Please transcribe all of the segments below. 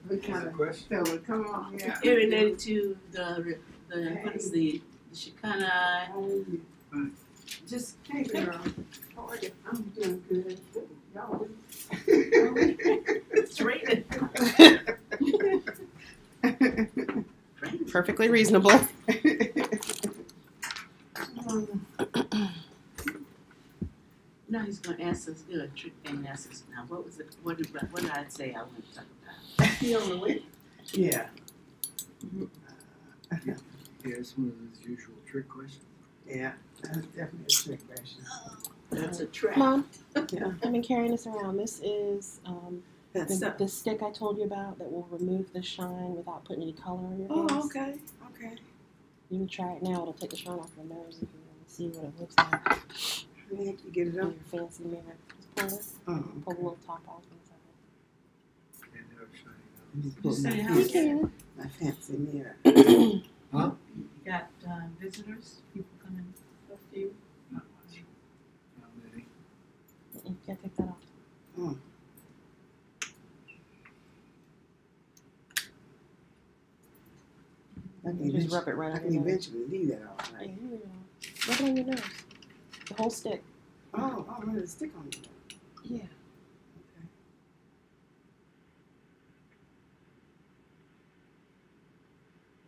We kind of question. so come on, yeah. It related to the what is the Shekinah? Just hey girl, how are you? I'm doing good. Y'all. It's raining. Perfectly reasonable. Now he's going to ask us, do a trick thing and ask us now. What was it? What did I say I went to talk about? You on the way? Yeah. Yeah, it's one of those usual trick questions. Yeah, that's definitely a trick question. That's a trap. Mom, Yeah. I've been carrying this around. This is That's the stick I told you about that will remove the shine without putting any color on your face. Oh, okay, okay. You can try it now. It'll take the shine off your nose if you want to see what it looks like How the heck you get it on up? your fancy mirror. Just pull it. Oh, Pull the okay. little top off inside. Can't have shiny Let me nose. pull Just say my how You fancy, can. my fancy mirror. Huh? You got visitors? People coming up to you? Not much. Not many. Can't take that off. Oh. I can You just rub it right I on can your nose. eventually leave that off, Yeah, right? here we go. Rub it on your nose. The whole stick. Oh, I'm gonna stick on it. Yeah. Okay.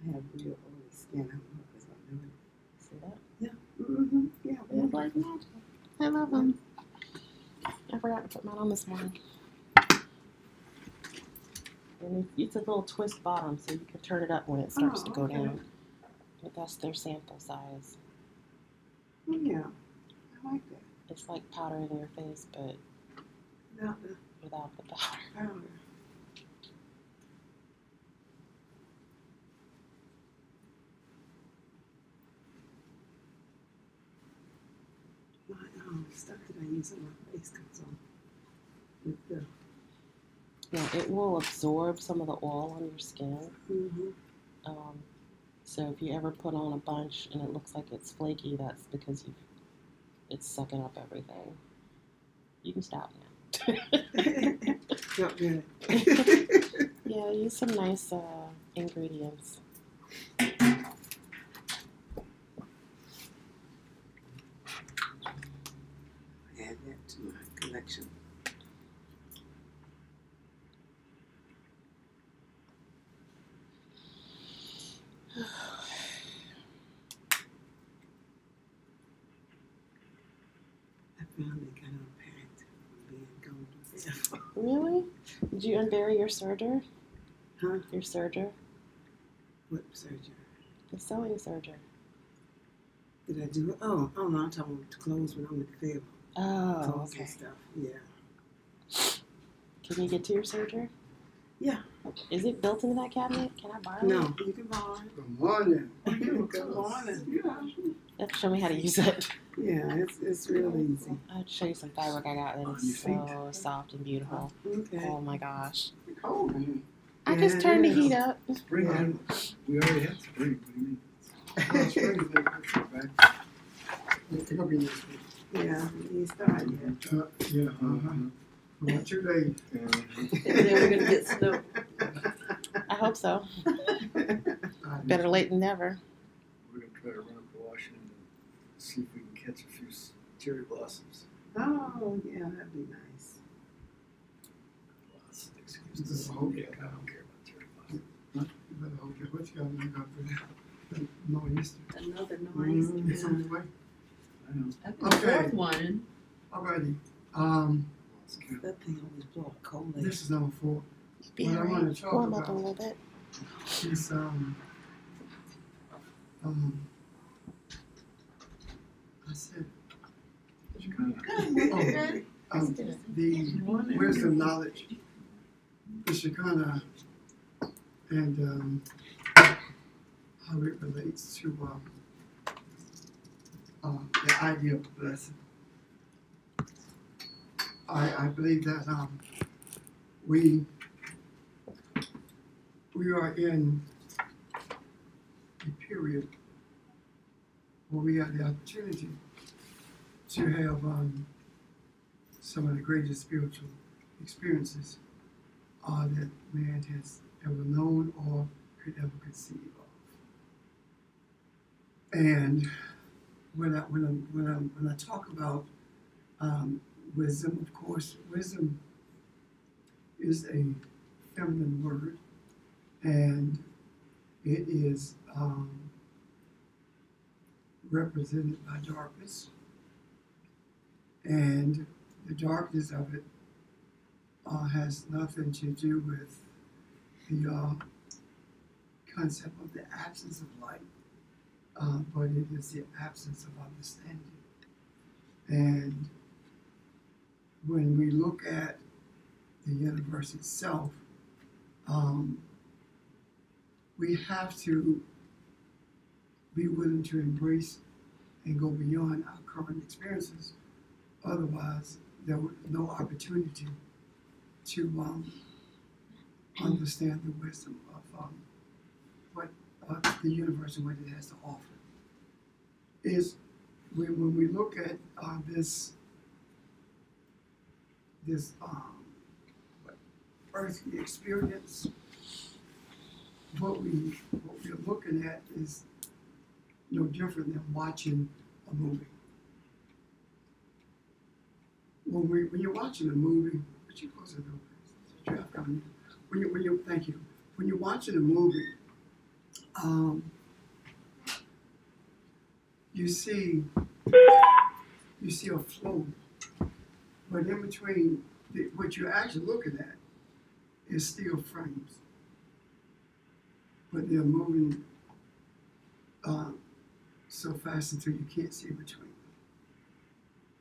I have real oily skin. I don't know if it's gonna do it. See that? Mm-hmm. Yeah. They're like magic. I love them. I forgot to put mine on this morning. And it's a little twist bottom, so you can turn it up when it starts to go okay. down. But that's their sample size. Oh, yeah. I like that. It's like powder in your face, but Without the without the powder. powder. My stuff that I use on my face comes on with the. Yeah, it will absorb some of the oil on your skin. Mm-hmm. So if you ever put on a bunch and it looks like it's flaky, that's because it's sucking up everything. You can stop now. Not good. Yeah, use some nice ingredients. Add that to my collection. I finally got unpacked from being gone to stuff. Really? Did you unbury your serger? Huh? Your serger? What surgery? The sewing serger. Did I do it? Oh, no, I'm talking about the clothes when I went to Fayetteville. Oh, Clothes okay. and stuff. Yeah. Can you get to your serger? Yeah. Is it built into that cabinet? Can I borrow it? No, you can borrow it. Good morning. Good morning. Yeah. You have to show me how to use it. Yeah, it's real easy. I'll have to show you some fabric I got that On is your so soft and beautiful. Okay. Oh my gosh. Cold, man. I Yeah, just turned the it is. heat up. Spring, Yeah. we already had spring. What do you mean? Oh, spring thing. Back. It's gonna be next week. Yeah, you started yet. Yeah, Uh-huh. about 2 days. And then we're gonna get snow. I hope so. Better late than never. We're going to try to run up to Washington and see if we can catch a few cherry blossoms. Oh, yeah, that'd be nice. Well, that's an excuse to say, yeah, I don't care about cherry blossoms. You better hold your, what you gotta look out for that? Nor'easter. Another noise. It's on the way. I know. I've got the Okay. fourth one. Alrighty. It's kind That thing always blow a cold. This is number 4. Be What I wanna alright. talk Warm up a about little bit. is I said of kind of the wisdom, knowledge, the Shekinah, and how it relates to the idea of blessing. I believe that we are in a period where we have the opportunity to have some of the greatest spiritual experiences that man has ever known or could ever conceive of. And when I talk about wisdom, of course, wisdom is a feminine word, and it is represented by darkness, and the darkness of it has nothing to do with the concept of the absence of light, but it is the absence of understanding. And when we look at the universe itself, we have to be willing to embrace and go beyond our current experiences. Otherwise, there was no opportunity to understand the wisdom of what the universe and what it has to offer. Is when we look at this earthly experience, what we're looking at is no different than watching a movie. When you're watching a movie, but you close the door, please. There's traffic coming in. Thank you. When you're watching a movie, you see a flow, but in between what you're actually looking at is still frames, but they're moving so fast until you can't see between them.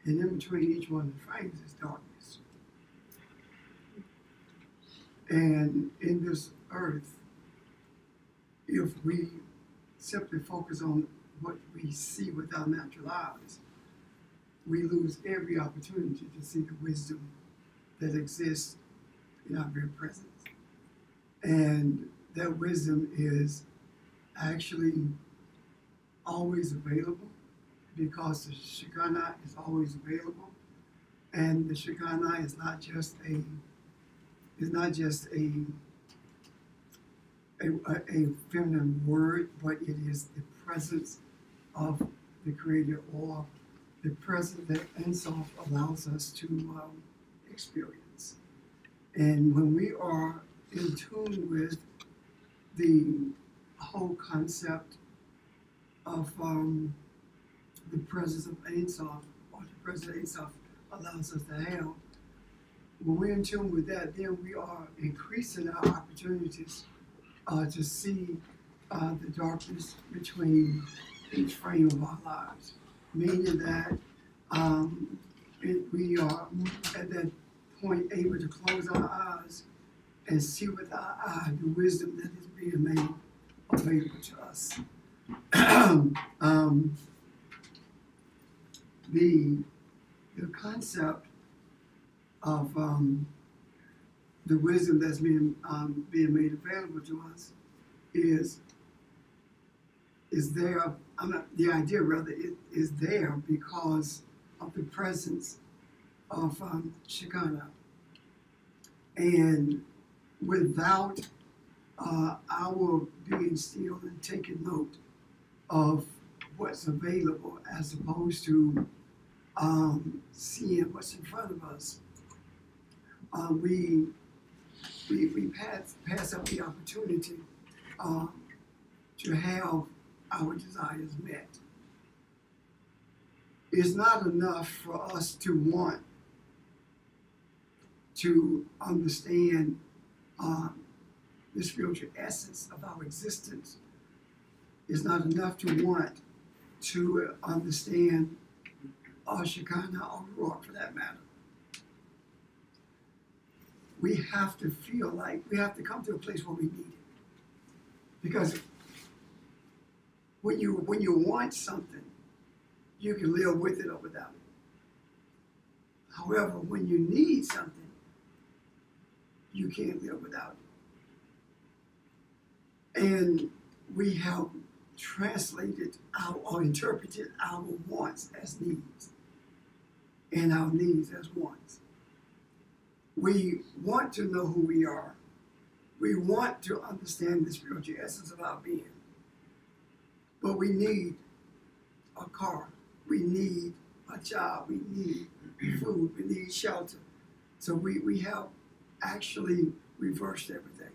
And in between each one of the frames is darkness. And in this earth, if we simply focus on what we see with our natural eyes, we lose every opportunity to see the wisdom that exists in our very presence. And that wisdom is actually always available, because the Shekinah is always available. And the Shekinah is not just a feminine word, but it is the presence of the Creator, or the presence that Ein Sof allows us to experience. And when we are in tune with the whole concept of the presence of Ein Sof, or the presence Ein Sof allows us to have, when we're in tune with that, then we are increasing our opportunities to see the darkness between each frame of our lives, meaning that we are at that point able to close our eyes and see with our eye the wisdom that is being made available to us. The concept of the wisdom that's being made available to us is there. The idea rather is there because of the presence of Shekinah, and without our being still and taking note of what's available, as opposed to seeing what's in front of us, we pass up the opportunity to have our desires met. It's not enough for us to want to understand the spiritual essence of our existence. It's not enough to want to understand Shekinah or Ruach, for that matter. We have to feel like we have to come to a place where we need it. Because when you want something, you can live with it or without it. However, when you need something, you can't live without it. And we have translated or interpreted our wants as needs, and our needs as wants. We want to know who we are. We want to understand the spiritual essence of our being. But we need a car. We need a job. We need food. We need shelter. So we have actually reversed everything.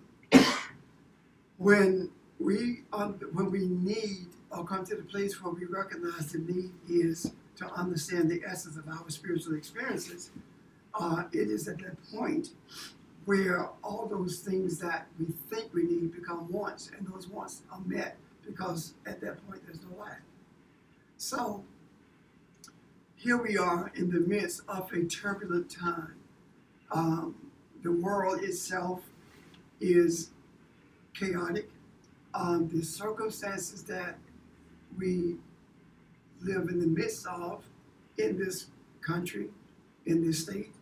When we need or come to the place where we recognize the need is to understand the essence of our spiritual experiences, it is at that point where all those things that we think we need become wants, and those wants are met because at that point there's no lack. So here we are in the midst of a turbulent time. The world itself is chaotic. The circumstances that we live in the midst of in this country, in this state,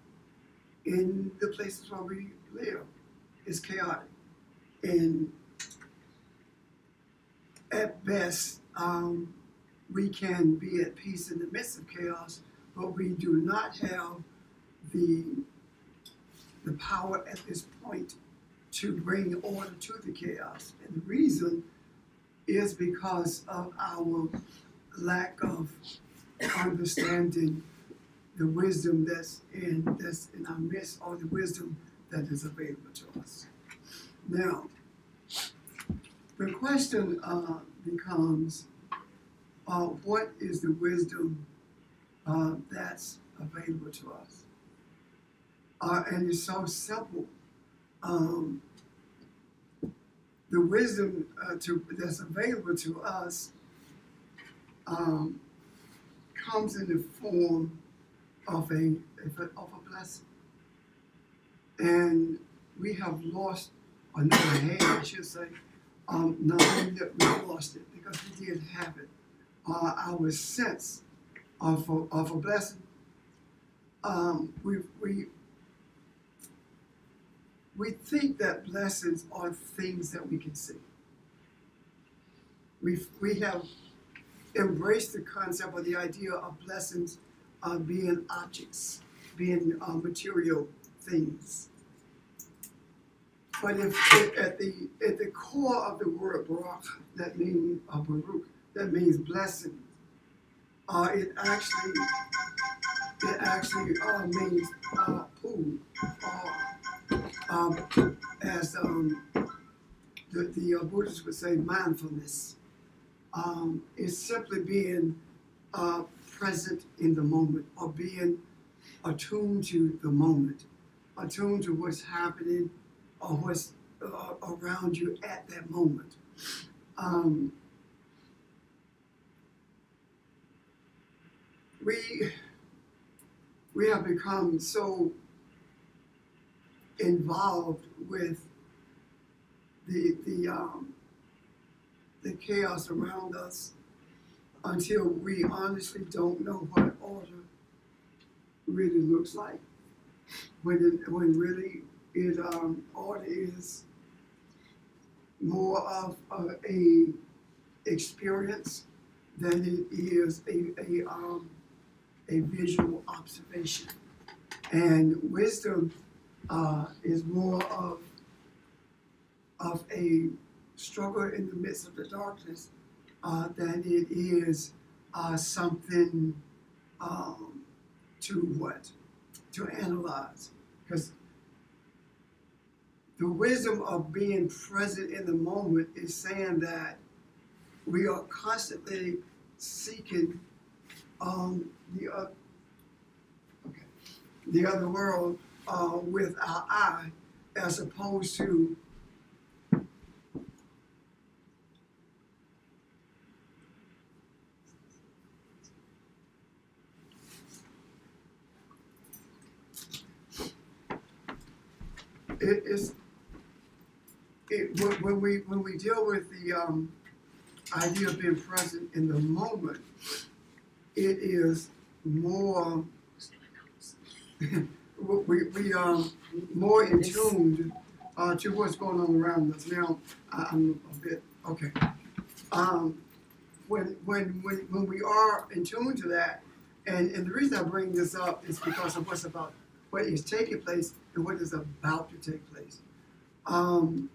in the places where we live, is chaotic. And at best, we can be at peace in the midst of chaos, but we do not have the power at this point to bring order to the chaos. And the reason is because of our lack of understanding the wisdom that's in our midst, or the wisdom that is available to us. Now, the question becomes, what is the wisdom that's available to us? And it's so simple. The wisdom that's available to us comes in the form of a blessing. And we have lost, or never had, I should say, not that we lost it, because we did have it. Our sense of a blessing, we think that blessings are things that we can see. We have embraced the concept or the idea of blessings being objects, being material things. But if at the core of the word barak, that means baruch, that means blessing. It actually means pu, as the Buddhists would say, mindfulness. It's simply being present in the moment, or being attuned to the moment, attuned to what's happening or what's around you at that moment. We have become so involved with the chaos around us until we honestly don't know what order really looks like. When really order is more of a experience than it is a visual observation. And wisdom is more of a struggle in the midst of the darkness than it is something to analyze. Because the wisdom of being present in the moment is saying that we are constantly seeking the other world with our eye, as opposed to when we deal with the idea of being present in the moment, it is more we are more in tune to what's going on around us. Now I'm a bit okay. When we are in tune to that, and the reason I bring this up is because of what is taking place and what is about to take place. When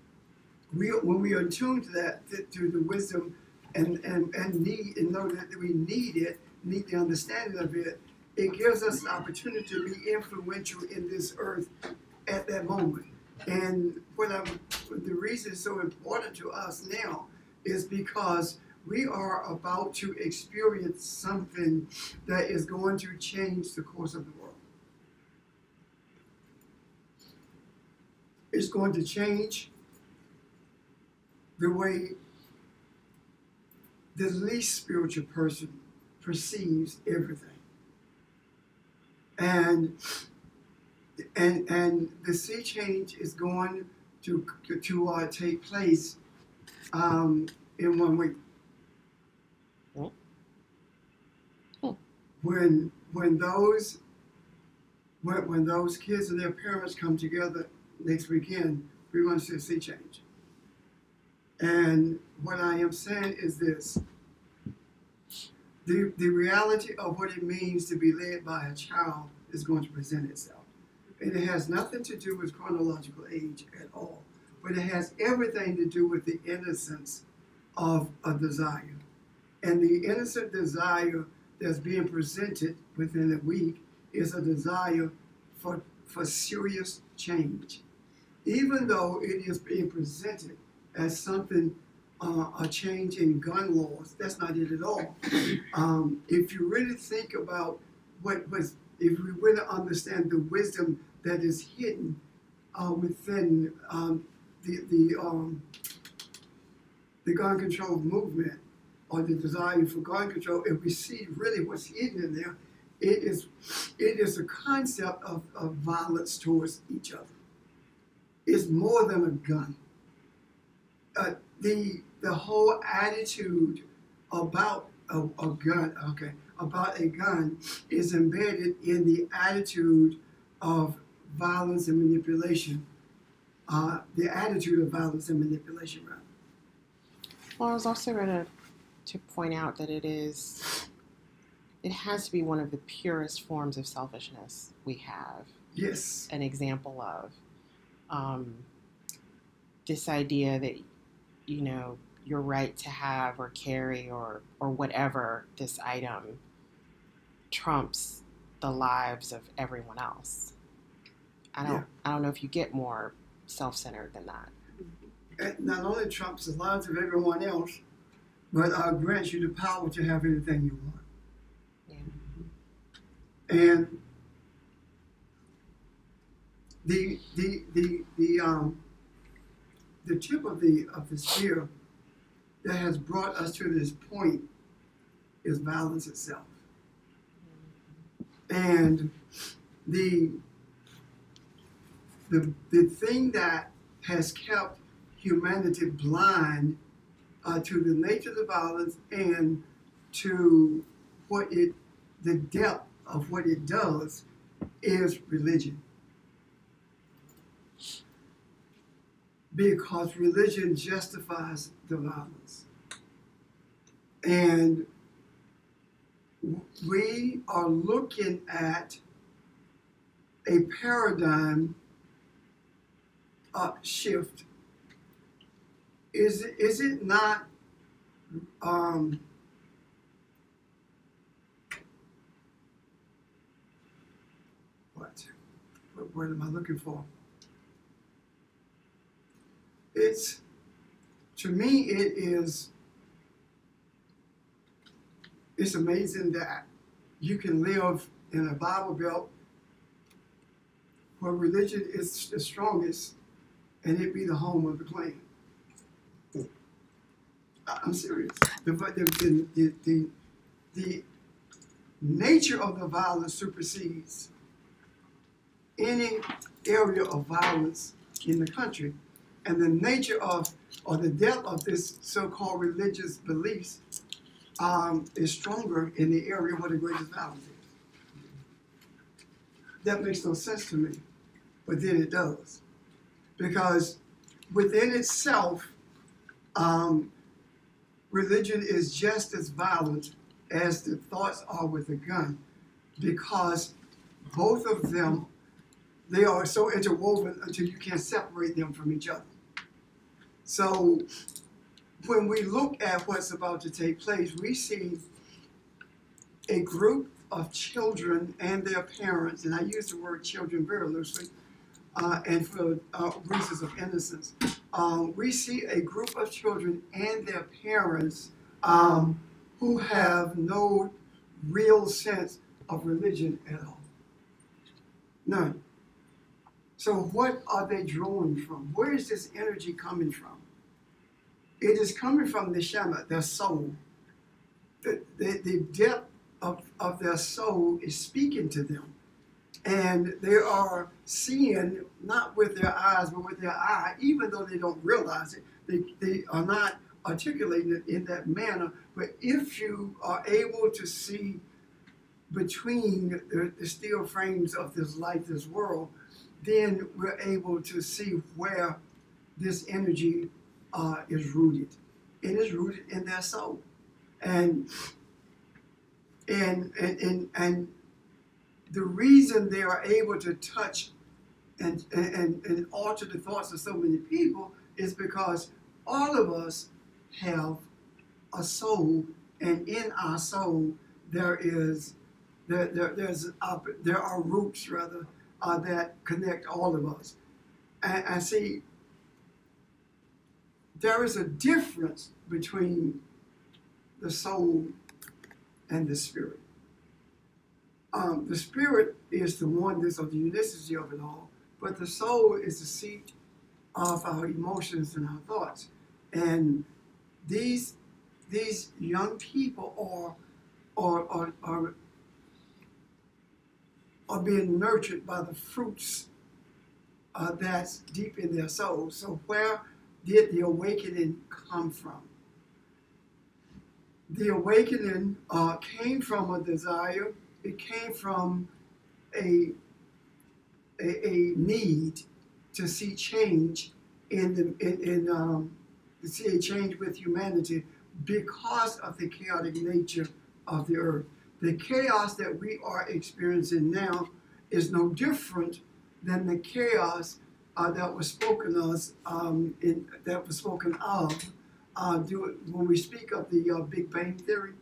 we are tuned to that, to the wisdom and need, and know that we need it, need the understanding of it, it gives us an opportunity to be influential in this earth at that moment. And the reason it's so important to us now is because we are about to experience something that is going to change the course of the world. It's going to change the way the least spiritual person perceives everything. And the sea change is going to take place in 1 week. When those kids and their parents come together next weekend, we're going to see a sea change. And what I am saying is this: the reality of what it means to be led by a child is going to present itself. And it has nothing to do with chronological age at all, but it has everything to do with the innocence of a desire. And the innocent desire that's being presented within a week is a desire for serious change. Even though it is being presented as something, a change in gun laws, that's not it at all. If you really think about if we really understand the wisdom that is hidden within the gun control movement, or the desire for gun control, if we see really what's hidden in there, it is a concept of violence towards each other. It's more than a gun. The whole attitude about a gun is embedded in the attitude of violence and manipulation. The attitude of violence and manipulation, rather. Well, I was also going to point out that it has to be one of the purest forms of selfishness we have. Yes. An example of this idea that, your right to have or carry or whatever this item trumps the lives of everyone else. I don't know if you get more self-centered than that. It not only trumps the lives of everyone else, but grants you the power to have anything you want. Yeah. And the tip of the spear that has brought us to this point is violence itself. And the thing that has kept humanity blind to the nature of the violence and to the depth of what it does is religion. Because religion justifies the violence. And we are looking at a paradigm shift. Is it not what am I looking for? It's amazing that you can live in a Bible Belt where religion is the strongest and it be the home of the Klan. I'm serious. The nature of the violence supersedes any area of violence in the country. And the nature of, or the depth of this so-called religious beliefs is stronger in the area where the greatest violence is. That makes no sense to me, but then it does. Because within itself, religion is just as violent as the thoughts are with a gun, because both of them They are so interwoven until you can't separate them from each other. So when we look at what's about to take place, we see a group of children and their parents, and I use the word children very loosely, and for reasons of innocence. We see a group of children and their parents who have no real sense of religion at all. None. So what are they drawing from? Where is this energy coming from? It is coming from the Shema, their soul. The depth of their soul is speaking to them. And they are seeing, not with their eyes, but with their eye, even though they don't realize it. They are not articulating it in that manner. But if you are able to see between the steel frames of this life, this world, then we're able to see where this energy is rooted. It is rooted in their soul. And the reason they are able to touch and alter the thoughts of so many people is because all of us have a soul, and in our soul there are roots rather that connect all of us. And see, there is a difference between the soul and the spirit. The spirit is the oneness of the unicity of it all, but the soul is the seat of our emotions and our thoughts. And these young people are being nurtured by the fruits that's deep in their soul. So where did the awakening come from? The awakening came from a desire. It came from a need to see change to see a change with humanity because of the chaotic nature of the earth. The chaos that we are experiencing now is no different than the chaos that was spoken of when we speak of the Big Bang Theory,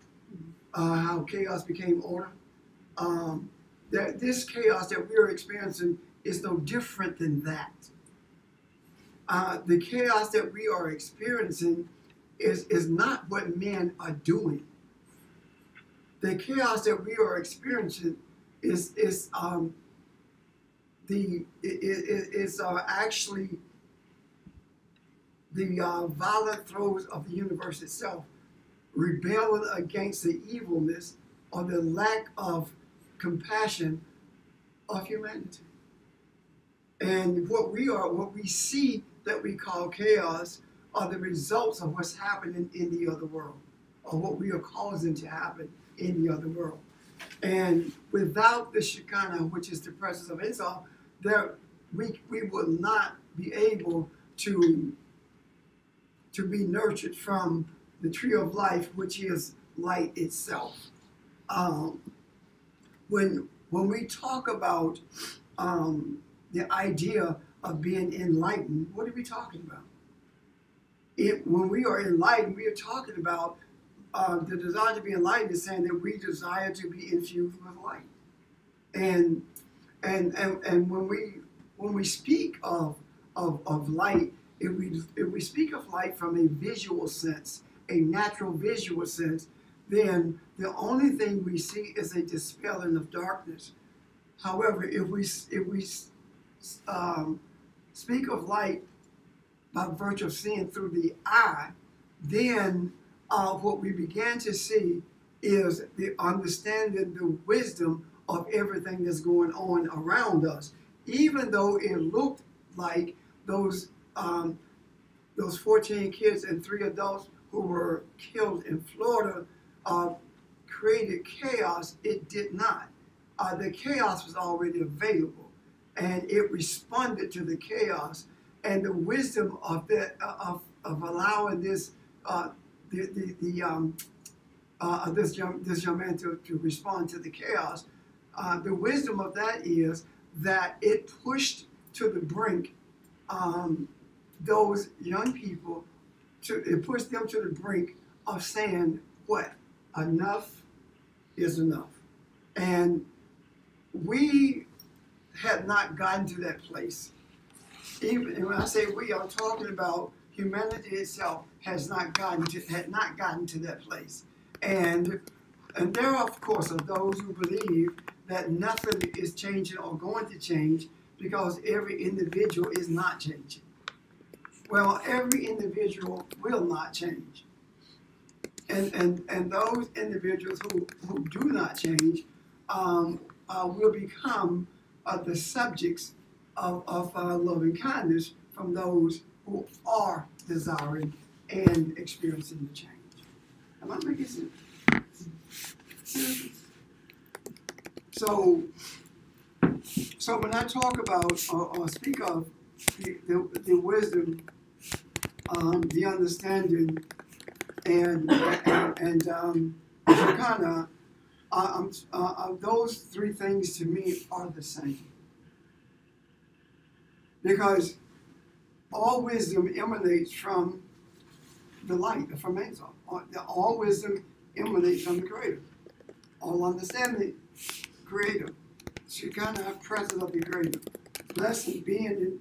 how chaos became order. That this chaos that we are experiencing is no different than that. The chaos that we are experiencing is not what men are doing. The chaos that we are experiencing is actually the violent throes of the universe itself, rebelling against the evilness or the lack of compassion of humanity. And what we see that we call chaos are the results of what's happening in the other world, or what we are causing to happen in the other world. And without the Shekinah, which is the presence of Ein Sof, we will not be able to be nurtured from the tree of life, which is light itself. When we talk about the idea of being enlightened, what are we talking about? When we are enlightened, we are talking about the desire to be enlightened is saying that we desire to be infused with light. And when we speak of light, if we speak of light from a visual sense, a natural visual sense, then the only thing we see is a dispelling of darkness. However, if we speak of light by virtue of seeing through the eye, then what we began to see is the understanding, the wisdom of everything that's going on around us. Even though it looked like those 14 kids and 3 adults who were killed in Florida created chaos, it did not. The chaos was already available, and it responded to the chaos. And the wisdom of that, of allowing this this young man to respond to the chaos, the wisdom of that is that it pushed to the brink those young people, it pushed them to the brink of saying, what? Enough is enough. And we had not gotten to that place. Even and when I say we, I'm talking about humanity itself had not gotten to that place. And there are, of course, those who believe that nothing is changing or going to change because every individual is not changing. Well, every individual will not change. And those individuals who do not change will become the subjects of loving kindness from those who are desiring and experiencing the change. Am I making sense? So when I talk about or speak of the wisdom, the understanding, and Shekinah, those three things to me are the same. Because all wisdom emanates from the light, from Ein Sof. All wisdom emanates from the Creator. All understanding, Creator. Shekinah, presence of the Creator. Blessing, being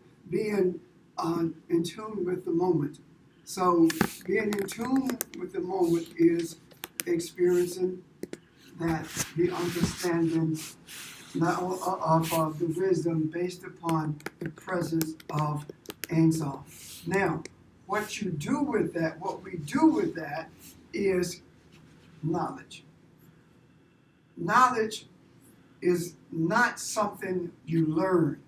in tune with the moment. So being in tune with the moment is experiencing that the understanding of the wisdom based upon the presence of Ein Sof. Now, what you do with that, what we do with that is knowledge. Knowledge is not something you learn.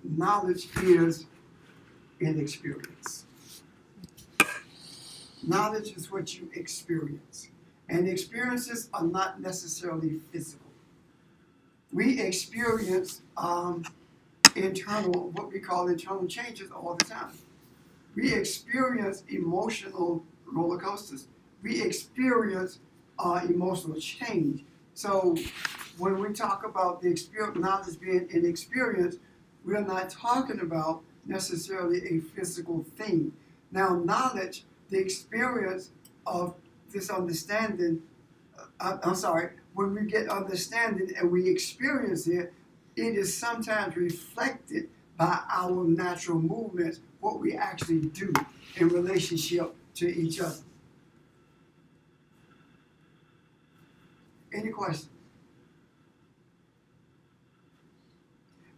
Knowledge is an experience. Knowledge is what you experience. And experiences are not necessarily physical. We experience what we call internal changes all the time. We experience emotional roller coasters. We experience emotional change. So when we talk about the experience, knowledge being an experience, we're not talking about necessarily a physical thing. Now, knowledge, the experience of this understanding, when we get understanding and we experience it, it is sometimes reflected by our natural movements, what we actually do in relationship to each other. Any questions?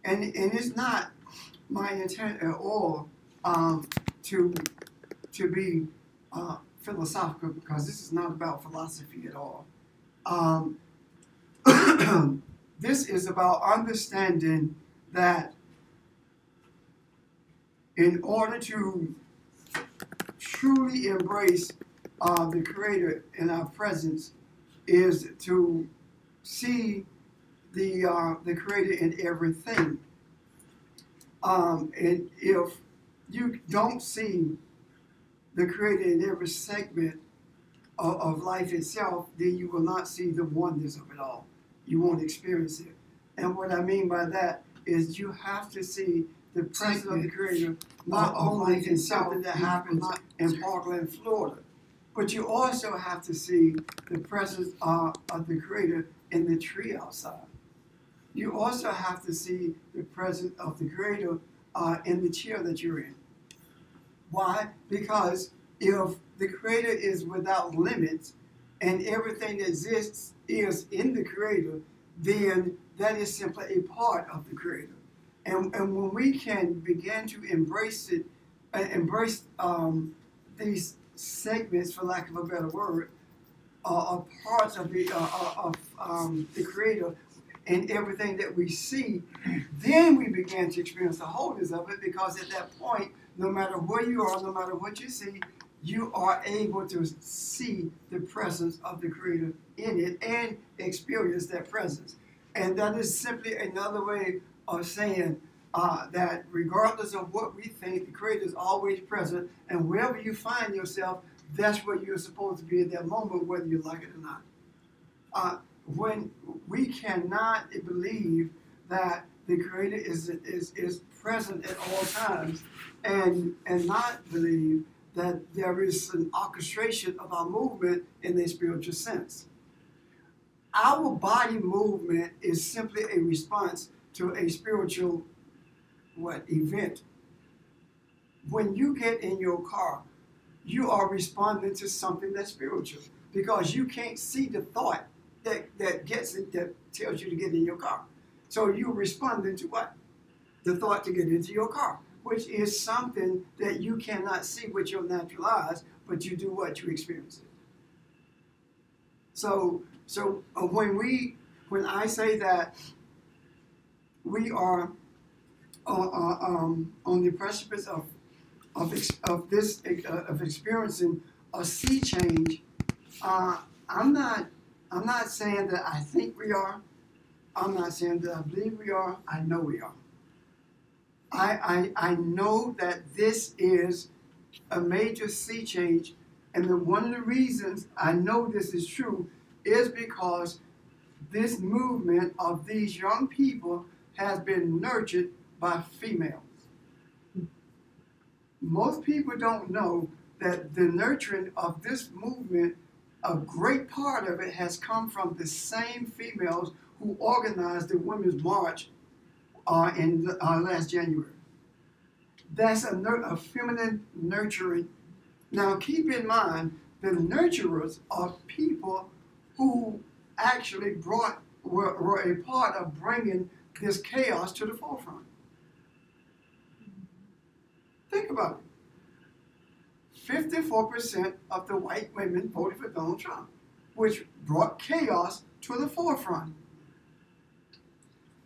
And it's not my intent at all to be philosophical, because this is not about philosophy at all. This is about understanding that in order to truly embrace the Creator in our presence is to see the Creator in everything. And if you don't see the Creator in every segment of life itself, then you will not see the wonders of it all. You won't experience it. And what I mean by that is you have to see the presence of the Creator, not only in something that happens in Parkland, Florida, but you also have to see the presence of the Creator in the tree outside. You also have to see the presence of the Creator in the chair that you're in. Why? Because if the Creator is without limits and everything that exists is in the Creator, then that is simply a part of the Creator. And when we can begin to embrace it, embrace these segments, for lack of a better word, are parts of the Creator and everything that we see, then we begin to experience the wholeness of it, because at that point, no matter where you are, no matter what you see, you are able to see the presence of the Creator in it and experience that presence. And that is simply another way of saying that regardless of what we think, the Creator is always present, and wherever you find yourself, that's where you're supposed to be at that moment, whether you like it or not. When we cannot believe that the Creator is present at all times, and not believe that there is an orchestration of our movement in a spiritual sense. Our body movement is simply a response to a spiritual event. When you get in your car, you are responding to something that's spiritual because you can't see the thought that tells you to get in your car. So you're responding to what? The thought to get into your car, which is something that you cannot see with your natural eyes, but you do what? You experience it. So when I say that we are on the precipice of experiencing a sea change, I'm not saying that I think we are. I'm not saying that I believe we are. I know we are. I know that this is a major sea change, and one of the reasons I know this is true is because this movement of these young people has been nurtured by females. Most people don't know that the nurturing of this movement, a great part of it has come from the same females who organized the Women's March in last January. That's a feminine nurturing. Now keep in mind, the nurturers are people who actually were a part of bringing this chaos to the forefront. Think about it. 54% of the white women voted for Donald Trump, which brought chaos to the forefront.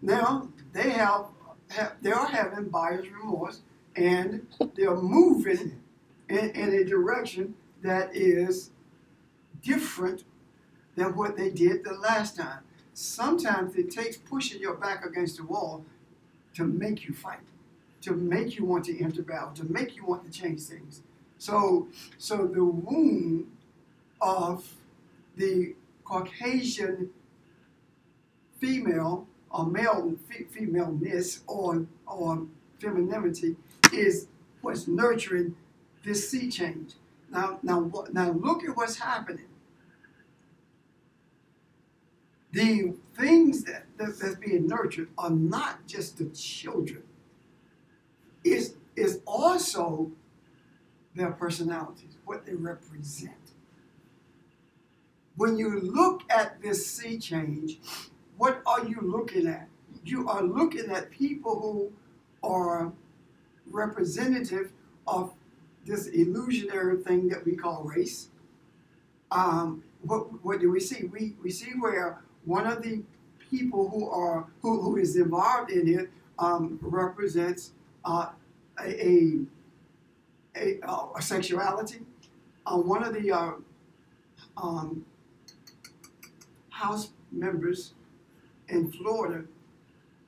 Now they are having buyer's remorse, and they're moving in a direction that is different than what they did the last time. Sometimes it takes pushing your back against the wall to make you fight, to make you want to enter battle, to make you want to change things. So the wound of the Caucasian female or femaleness or femininity is what's nurturing this sea change. Now look at what's happening. The things that's being nurtured are not just the children. Is also their personalities, what they represent. When you look at this sea change, what are you looking at? You are looking at people who are representative of this illusionary thing that we call race. What do we see? We see where one of the people who is involved in it represents a sexuality. One of the House members in Florida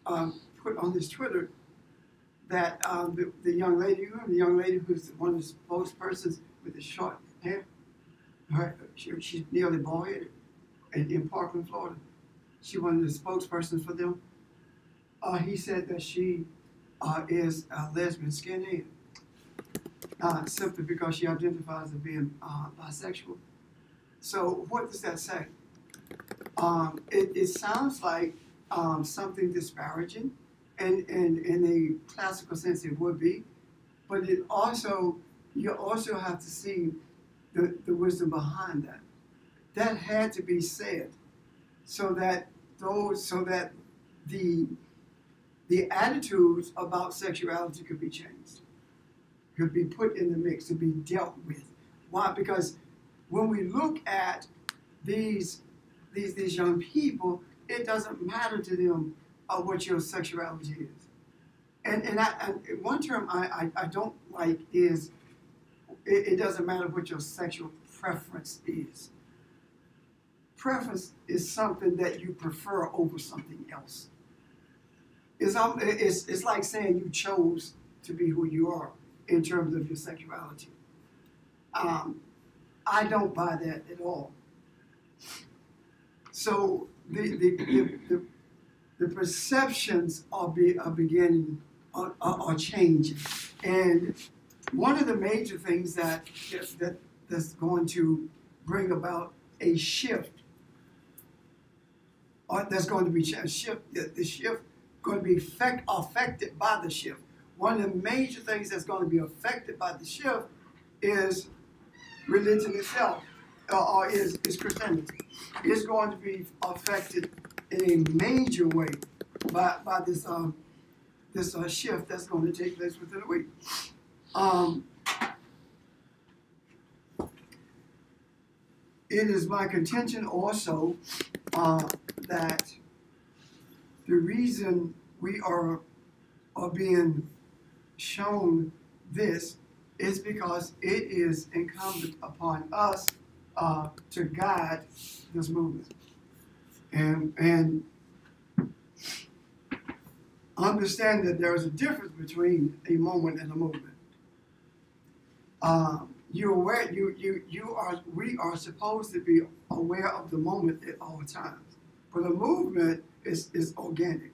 put on his Twitter that the young lady who's one of the spokespersons with the short hair, she's nearly bald-headed in Parkland, Florida. She's one of the spokespersons for them. He said that she is a lesbian skinhead, simply because she identifies as being bisexual. So what does that say? It sounds like something disparaging, and in a classical sense it would be, but you also have to see the wisdom behind that. That had to be said so that the attitudes about sexuality could be changed, could be put in the mix, to be dealt with. Why? Because when we look at these young people, it doesn't matter to them what your sexuality is. And one term I don't like is it doesn't matter what your sexual preference is. Preference is something that you prefer over something else. It's like saying you chose to be who you are in terms of your sexuality. I don't buy that at all. So the the perceptions are beginning are changing, and one of the major things that's going to bring about a shift, or that's going to be a shift. The shift going to be affected by the shift. One of the major things that's going to be affected by the shift is religion itself, or is Christianity. It's going to be affected in a major way by this shift that's going to take place within a week. It is my contention also that the reason we are being shown this is because it is incumbent upon us to guide this movement and understand that there is a difference between a moment and a movement. You're aware. We are supposed to be aware of the moment at all times, but a movement is organic.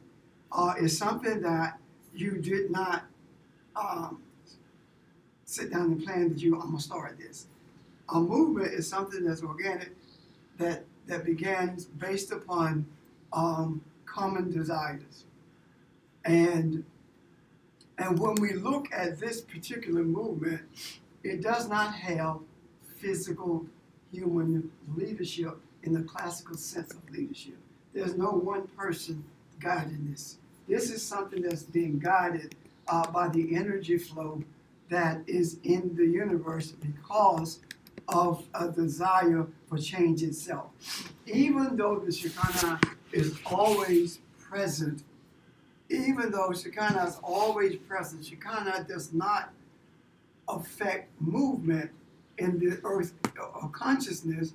It's something that you did not sit down and plan that I'm gonna start this. A movement is something that's organic, that begins based upon common desires, and when we look at this particular movement, it does not have physical human leadership in the classical sense of leadership. There's no one person guiding this. This is something that's being guided by the energy flow that is in the universe because of a desire for change itself. Even though the Shekinah is always present, Shekinah does not affect movement in the earth consciousness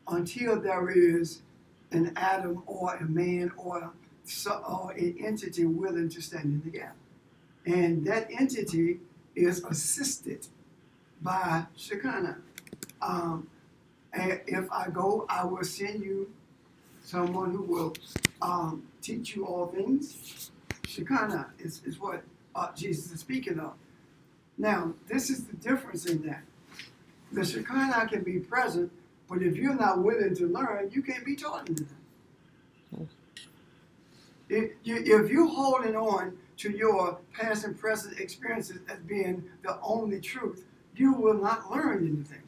until there is an atom or a man or an entity willing to stand in the gap. And that entity is assisted by Shekinah. And if I go, I will send you someone who will teach you all things. Shekinah is what Jesus is speaking of. Now, this is the difference in that. The Shekinah can be present, but if you're not willing to learn, you can't be taught anything. If you're holding on to your past and present experiences as being the only truth, you will not learn anything.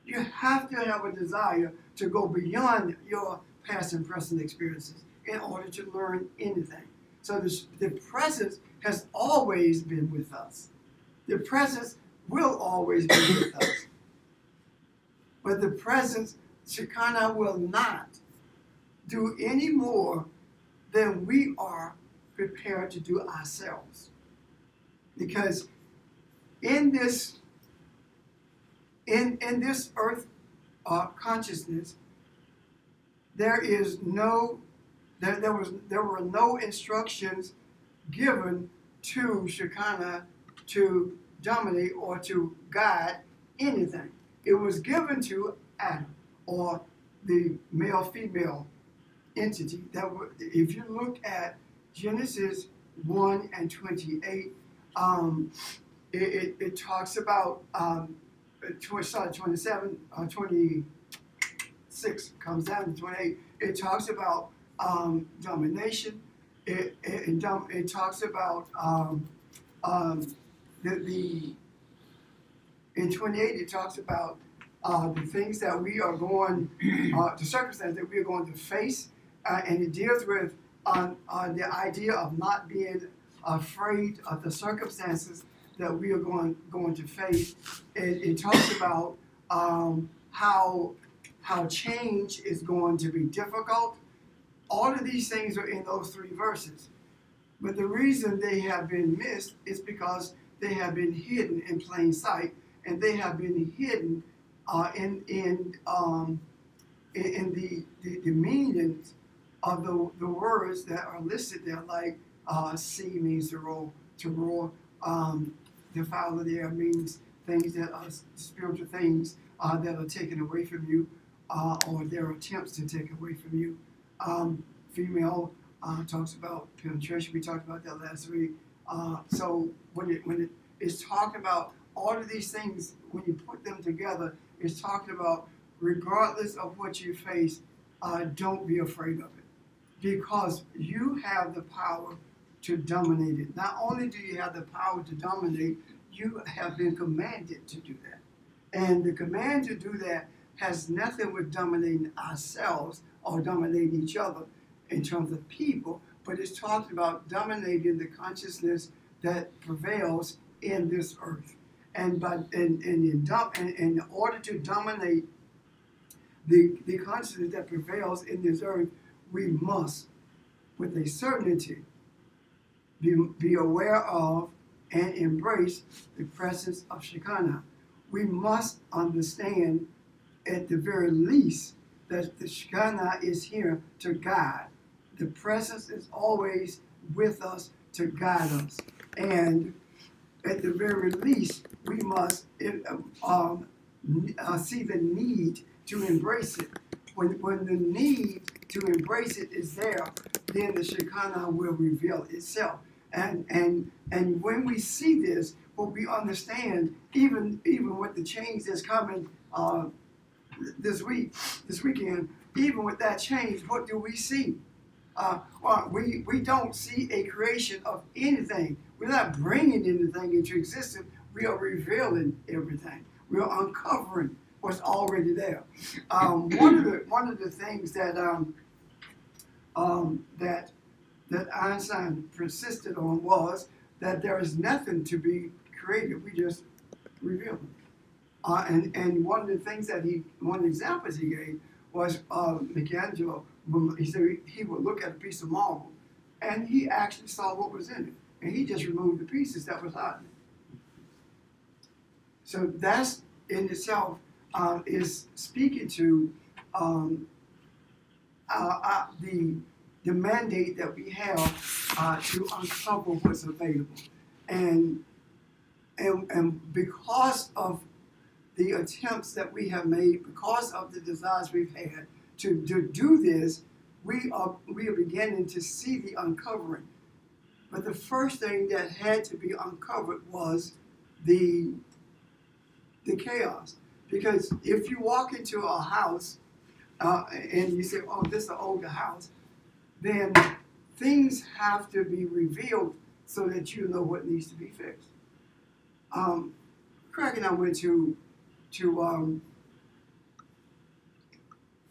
You have to have a desire to go beyond your past and present experiences in order to learn anything. So the presence has always been with us. The presence will always be with us. But the presence, Shekinah will not do any more than we are prepared to do ourselves. Because in this earth consciousness, there were no instructions given to Shekinah to dominate or to guide anything. It was given to Adam, or the male-female entity. If you look at Genesis 1 and 28, it talks about 27, 26 comes down to 28. It talks about domination. It talks about in 28 it talks about the things that we are going, the circumstances that we are going to face, and it deals with the idea of not being afraid of the circumstances that we are going to face. It talks about how change is going to be difficult. All of these things are in those 3 verses. But the reason they have been missed is because they have been hidden in plain sight, and they have been hidden in the meanings of the words that are listed there, like sea means to roar, the fowl of the air means things that are spiritual things that are taken away from you, or their attempts to take away from you. Female talks about penetration. We talked about that last week. So when it is talking about all of these things, when you put them together, it's talking about regardless of what you face, don't be afraid of it, because you have the power to dominate it. Not only do you have the power to dominate, you have been commanded to do that. And the command to do that has nothing with dominating ourselves or dominating each other in terms of people, but it's talking about dominating the consciousness that prevails in this earth. And in order to dominate the consciousness that prevails in this earth, we must, with a certainty, be aware of and embrace the presence of Shekinah. We must understand, at the very least, that the Shekinah is here to guide. The presence is always with us to guide us. And at the very least, we must see the need to embrace it. When the need to embrace it is there, then the Shekinah will reveal itself. And when we see this, what we understand, even with the change that's coming this weekend, even with that change, what do we see? We don't see a creation of anything. We're not bringing anything into existence. We are revealing everything. We are uncovering what's already there. One of the things that that Einstein persisted on was that there is nothing to be created. We just reveal it. And one of the things one of the examples he gave was Michelangelo. He said he would look at a piece of marble, and he actually saw what was in it, and he just removed the pieces that was hiding it. So that's in itself is speaking to the mandate that we have to uncover what's available, and because of the attempts that we have made, because of the desires we've had to do this, we are beginning to see the uncovering. But the first thing that had to be uncovered was the chaos. Because if you walk into a house and you say, oh, this is an older house, then things have to be revealed so that you know what needs to be fixed. Craig and I went to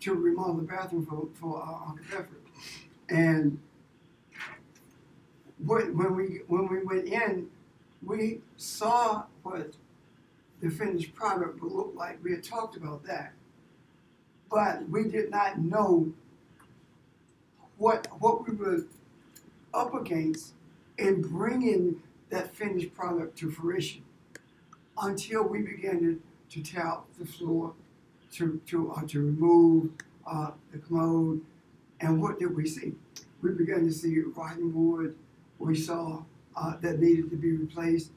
remodel the bathroom for Uncle Bedford, and when we went in, we saw what the finished product would look like. We had talked about that, but we did not know what we were up against in bringing that finished product to fruition until we began to tear out the floor, to remove the commode. And what did we see? We began to see rotting wood. We saw that needed to be replaced.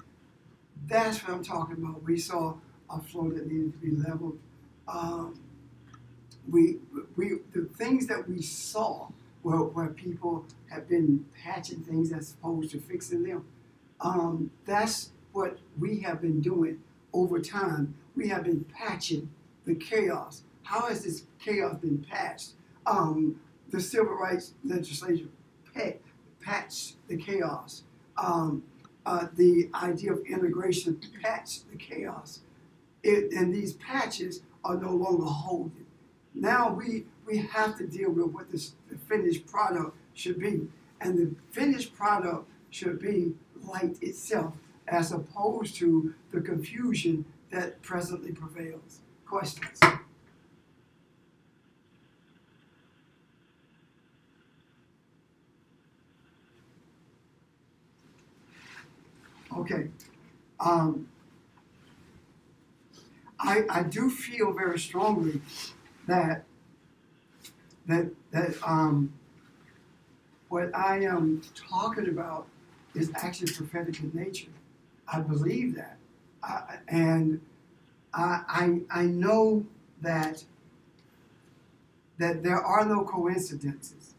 That's what I'm talking about. We saw a floor that needed to be leveled. The things that we saw where people have been patching things as opposed to fixing them. That's what we have been doing over time. We have been patching the chaos. How has this chaos been patched? The civil rights legislation patched the chaos. The idea of integration patched the chaos. And these patches are no longer holding. Now we have to deal with what the finished product should be. And the finished product should be light itself, as opposed to the confusion that presently prevails. Questions? Okay. I do feel very strongly that what I am talking about is actually prophetic in nature. I believe that, and I know that there are no coincidences,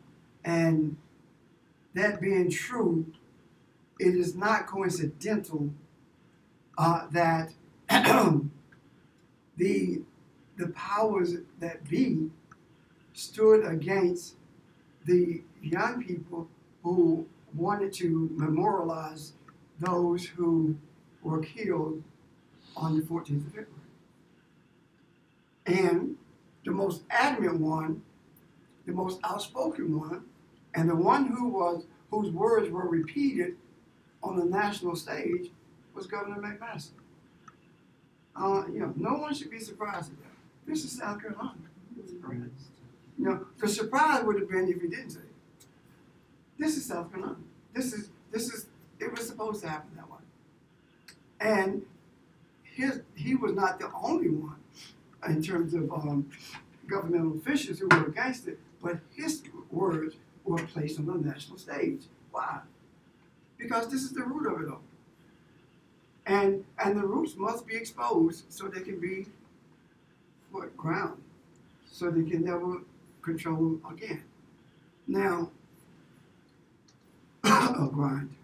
and that being true, it is not coincidental that the powers that be stood against the young people who wanted to memorialize those who were killed on the 14th of February. And the most adamant one, the most outspoken one, and the one whose words were repeated on the national stage was Governor McMaster. No one should be surprised at that. This is South Carolina. The surprise would have been if he didn't say it. This is South Carolina. This is it was supposed to happen that way. And he was not the only one in terms of governmental officials who were against it, but his words were placed on the national stage. Why? Because this is the root of it all. And the roots must be exposed so they can be ground, so they can never control again. Now, grind.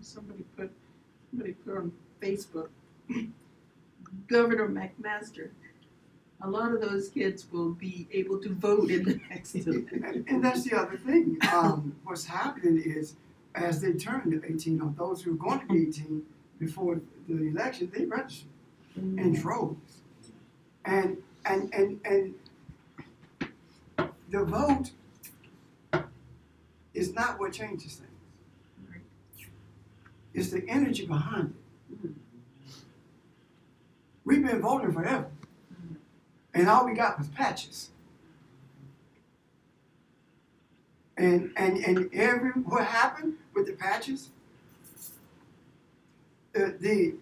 Somebody put on Facebook, Governor McMaster. A lot of those kids will be able to vote in the next election. And that's the other thing. What's happening is, as they turn 18, or those who are going to be 18 before the election, they register in droves. And the vote is not what changes things. It's the energy behind it. We've been voting forever, and all we got was patches. And what happened with the patches? The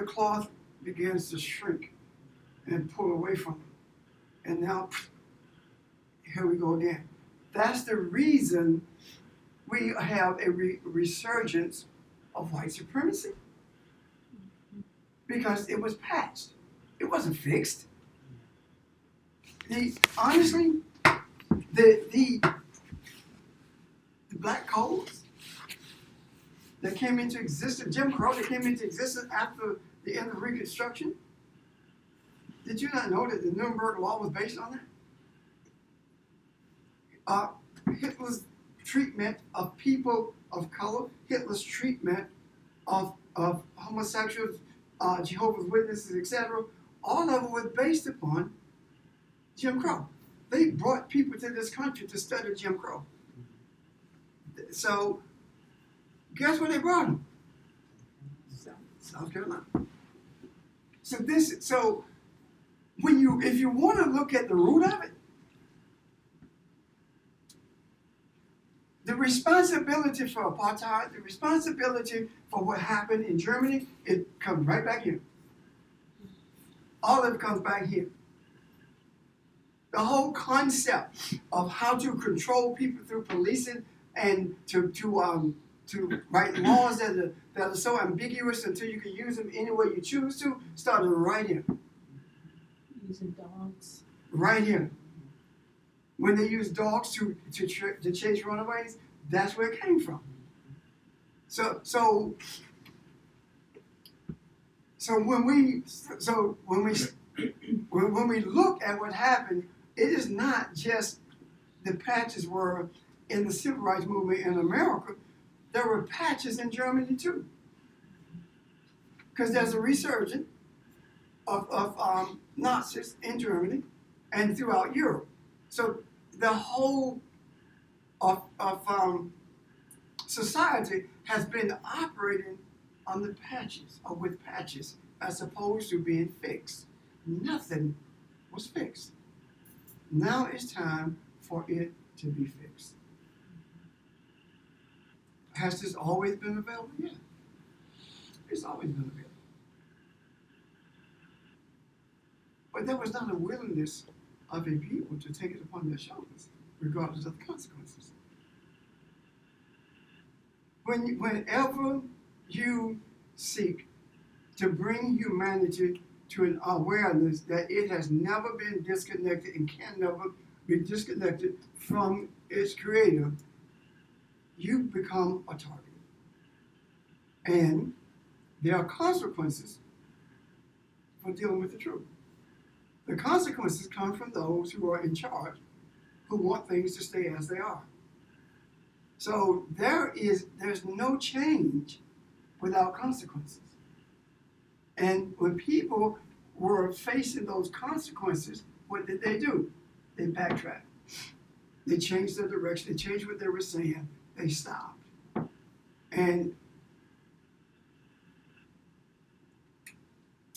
cloth begins to shrink and pull away from them, and now here we go again. That's the reason we have a resurgence of white supremacy, because it was patched. It wasn't fixed. Honestly, the black codes that came into existence, Jim Crow, that came into existence after the end of Reconstruction, did you not know that the Nuremberg Law was based on that? Hitler's treatment of people of color, Hitler's treatment of homosexuals, Jehovah's Witnesses, etc., all of it was based upon Jim Crow. They brought people to this country to study Jim Crow. So, guess where they brought them? South Carolina. So if you want to look at the root of it, the responsibility for apartheid, the responsibility for what happened in Germany, it comes right back here. All of it comes back here. The whole concept of how to control people through policing and to write laws that are so ambiguous until you can use them any way you choose to started right here. Using dogs. Right here. When they use dogs to chase runaways, that's where it came from. So when we look at what happened, it is not just the patches were in the civil rights movement in America. There were patches in Germany too, because there's a resurgence of Nazis in Germany and throughout Europe. So the whole of society has been operating on the patches, or with patches, as opposed to being fixed. Nothing was fixed. Now it's time for it to be fixed. Has this always been available? Yeah. It's always been available. But there was not a willingness of a people to take it upon their shoulders, regardless of the consequences. Whenever you seek to bring humanity to an awareness that it has never been disconnected and can never be disconnected from its creator, you become a target. And there are consequences for dealing with the truth. The consequences come from those who are in charge, who want things to stay as they are. So there's no change without consequences. And when people were facing those consequences, what did they do? They backtracked. They changed their direction. They changed what they were saying. They stopped. And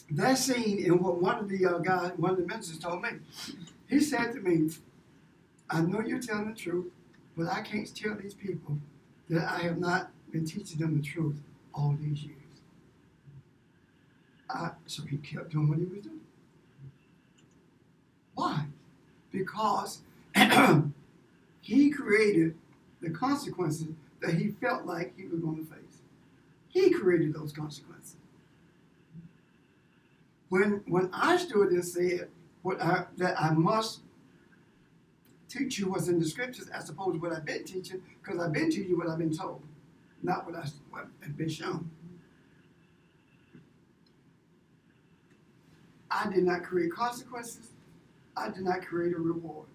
that scene in what one of the ministers told me, he said to me, I know you're telling the truth, but I can't tell these people that I have not been teaching them the truth all these years. So he kept doing what he was doing. Why? Because he created the consequences that he felt like he was going to face. He created those consequences. When I stood and said that I must teach you what's in the scriptures as opposed to what I've been teaching, because I've been teaching what I've been told, not what I've been shown. I did not create consequences. I did not create a reward.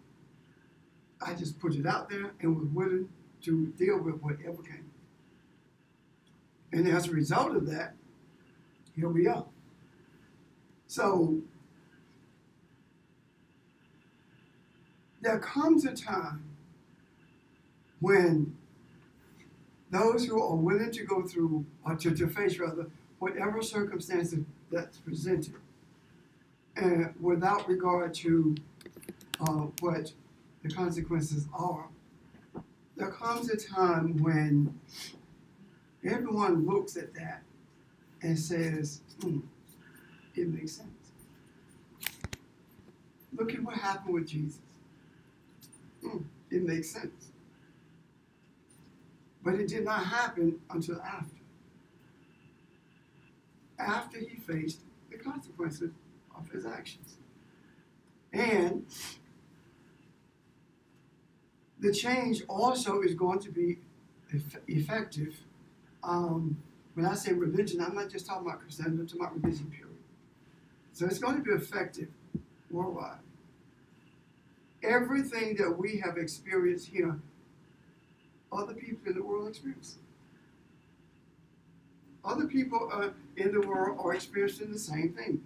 I just put it out there and was willing to deal with whatever came. And as a result of that, here we are. So there comes a time when those who are willing to go through, or to face rather, whatever circumstances that's presented, and without regard to what the consequences are, there comes a time when everyone looks at that and says, it makes sense. Look at what happened with Jesus. It makes sense. But it did not happen until after. After he faced the consequences of his actions. And the change also is going to be effective. When I say religion, I'm not just talking about Christianity, I'm talking about religion period. So it's going to be effective worldwide. Everything that we have experienced here, other people in the world experience. Other people in the world are experiencing the same thing.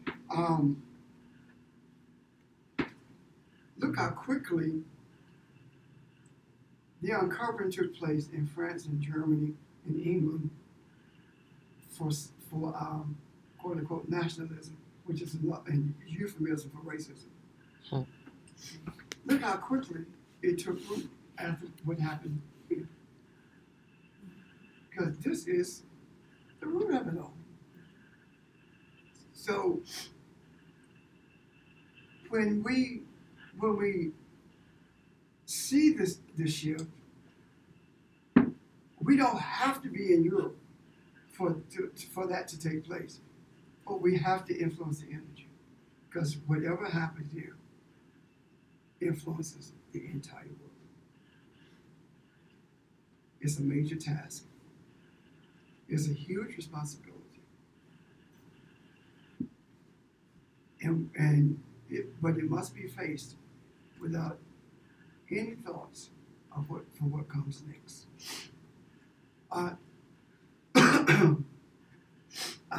Look how quickly the uncovering took place in France and Germany and England for quote unquote nationalism, which is a euphemism for racism. Look how quickly it took root after what happened here. Because this is the root of it all. So when we see this shift, we don't have to be in Europe for that to take place. But we have to influence the energy. Because whatever happens here influences the entire world. It's a major task. It's a huge responsibility. But it must be faced without any thoughts of what comes next. I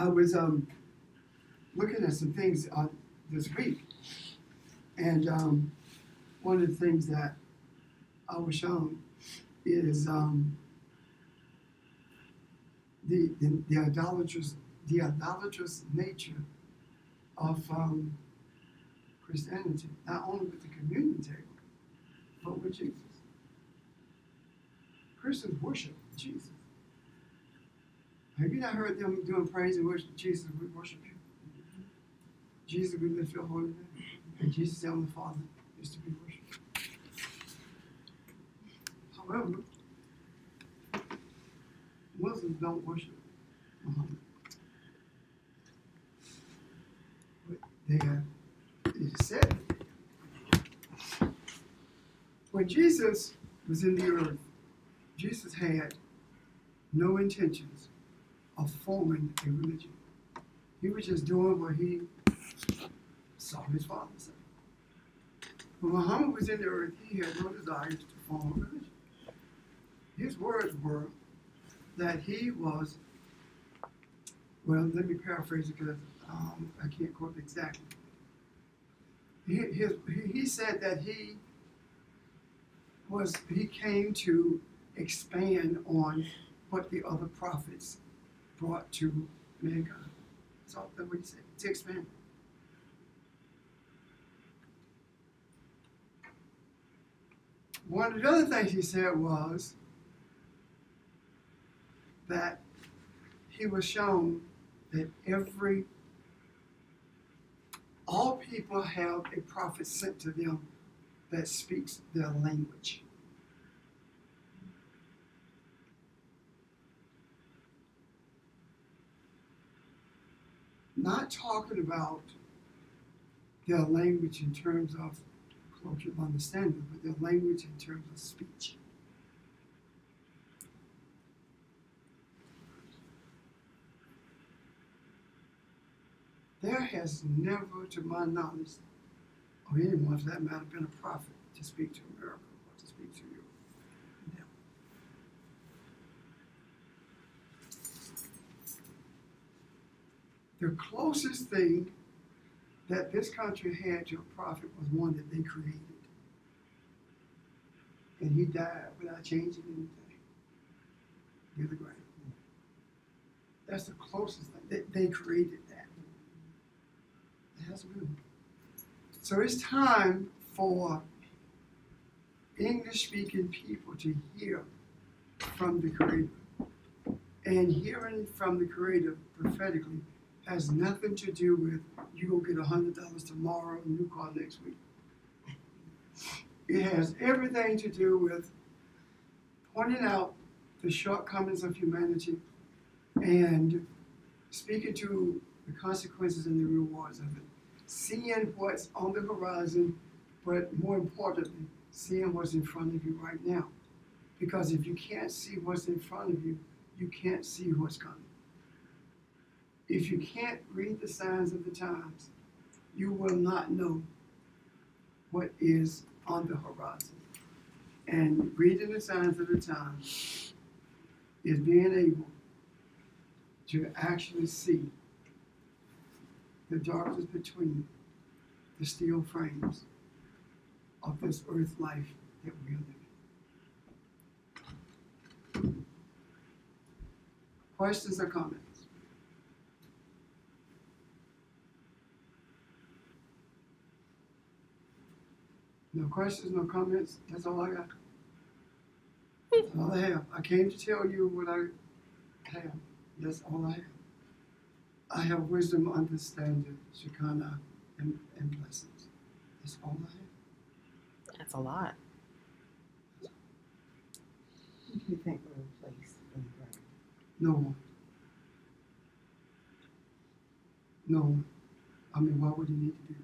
was looking at some things this week, and one of the things that I was shown is the idolatrous nature of Christianity, not only with the communion table, but with Jesus. Christians worship Jesus. Have you not heard them doing praise and worship? Jesus, we worship you. Jesus, we lift your holy name. And Jesus said, the Father is to be worshipped. However, Muslims don't worship Muhammad. But it is said when Jesus was in the earth, Jesus had no intentions of forming a religion. He was just doing what he saw his father say. When Muhammad was in the earth, he had no desires to form a religion. His words were that he was, well, let me paraphrase it because I can't quote it exactly. He said that he came to expand on what the other prophets brought to mankind. That's all that what he said, to expand. One of the other things he said was that he was shown that all people have a prophet sent to them that speaks their language. Not talking about their language in terms of colloquial understanding, but their language in terms of speech. There has never, to my knowledge, or anyone for that matter, been a prophet to speak to America or to speak to Europe. Never. The closest thing that this country had to a prophet was one that they created. And he died without changing anything. Billy Graham. That's the closest thing. They created that. It hasn't been. So it's time for English-speaking people to hear from the Creator. And hearing from the Creator prophetically has nothing to do with you go get $100 tomorrow and new car next week. It has everything to do with pointing out the shortcomings of humanity and speaking to the consequences and the rewards of it. Seeing what's on the horizon, but more importantly, seeing what's in front of you right now. Because if you can't see what's in front of you, you can't see what's coming. If you can't read the signs of the times, you will not know what is on the horizon. And reading the signs of the times is being able to actually see the darkness between the steel frames of this earth life that we are living. Questions or comments? No questions, no comments. That's all I got. That's all I have. I came to tell you what I have. That's all I have. I have wisdom, understanding, Shekinah, and blessings. That's all I have. That's a lot. Who do you think will replace Billy Graham? No one. No one. I mean, why would he need to be?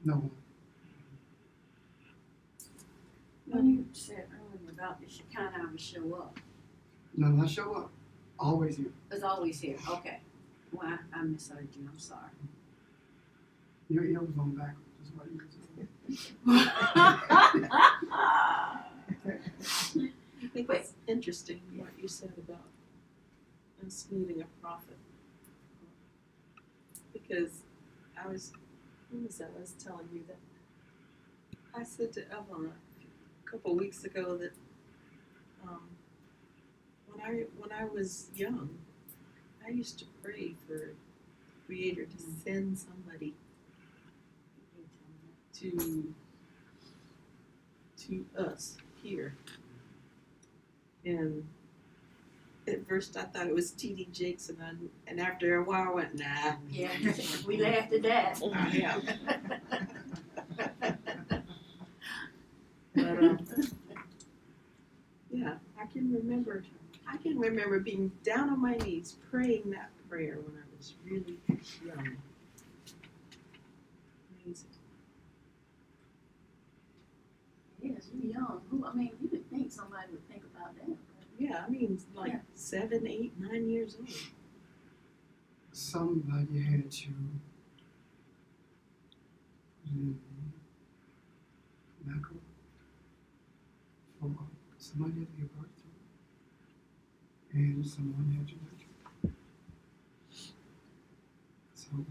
No one. When you said earlier about the Shekinah would show up, No, not show up. Always here. it's always here. Okay. Well, I misheard you. I'm sorry. Your ear was on backwards. That's what I think it's interesting what you said about us needing a prophet. Because I was telling you that I said to Evelyn a couple weeks ago that when I was young, I used to pray for a Creator to send somebody to us here. And at first I thought it was T.D. Jakes, and after a while I went, nah. Yeah, we laughed at that. Yeah. But, yeah, I can remember being down on my knees praying that prayer when I was really young. Amazing. Yes, you're young. Who, I mean, you would think somebody would think about that. Yeah, I mean, like Yeah. 7, 8, 9 years old. Somebody had to tobacco for somebody had to give birth to, and someone had to nurture. So,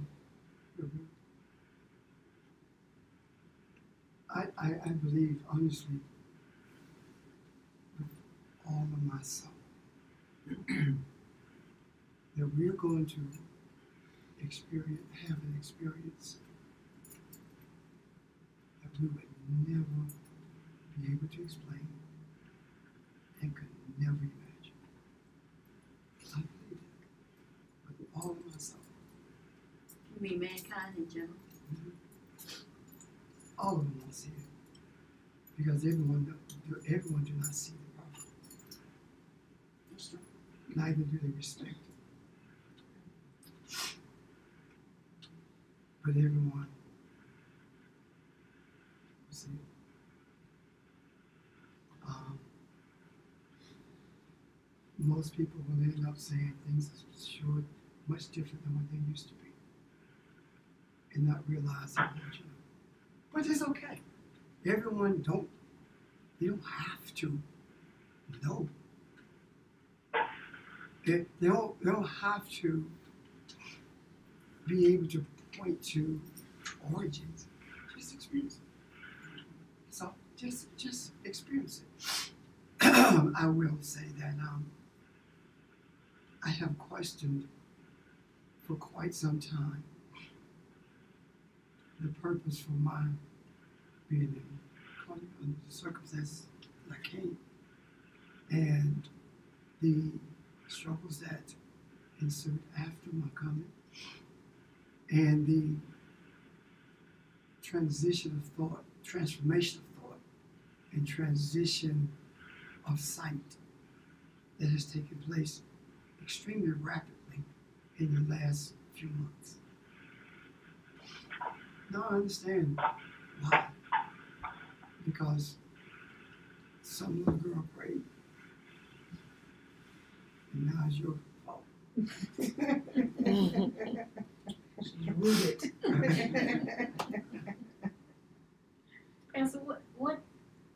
I believe honestly with all of my soul that we're going to have an experience that we would never be able to explain and could never imagine. I believe that with all of my soul. You mean mankind in general? All of them don't see it because everyone do not see the problem. That's true. Neither do they respect it. But everyone will see it. Most people will end up saying things that's sure much different than what they used to be, and not realizing that, you know. But it's okay. Everyone they don't have to know. They don't have to be able to point to origins. Just experience it. So just experience it. I will say that I have questioned for quite some time the purpose for my being in Colombia under the circumstances that I came, and the struggles that ensued after my coming, and the transformation of thought, and transition of sight that has taken place extremely rapidly in the last few months. Now I understand why. Because some little girl prayed, and now it's your fault. She's rooted. And so what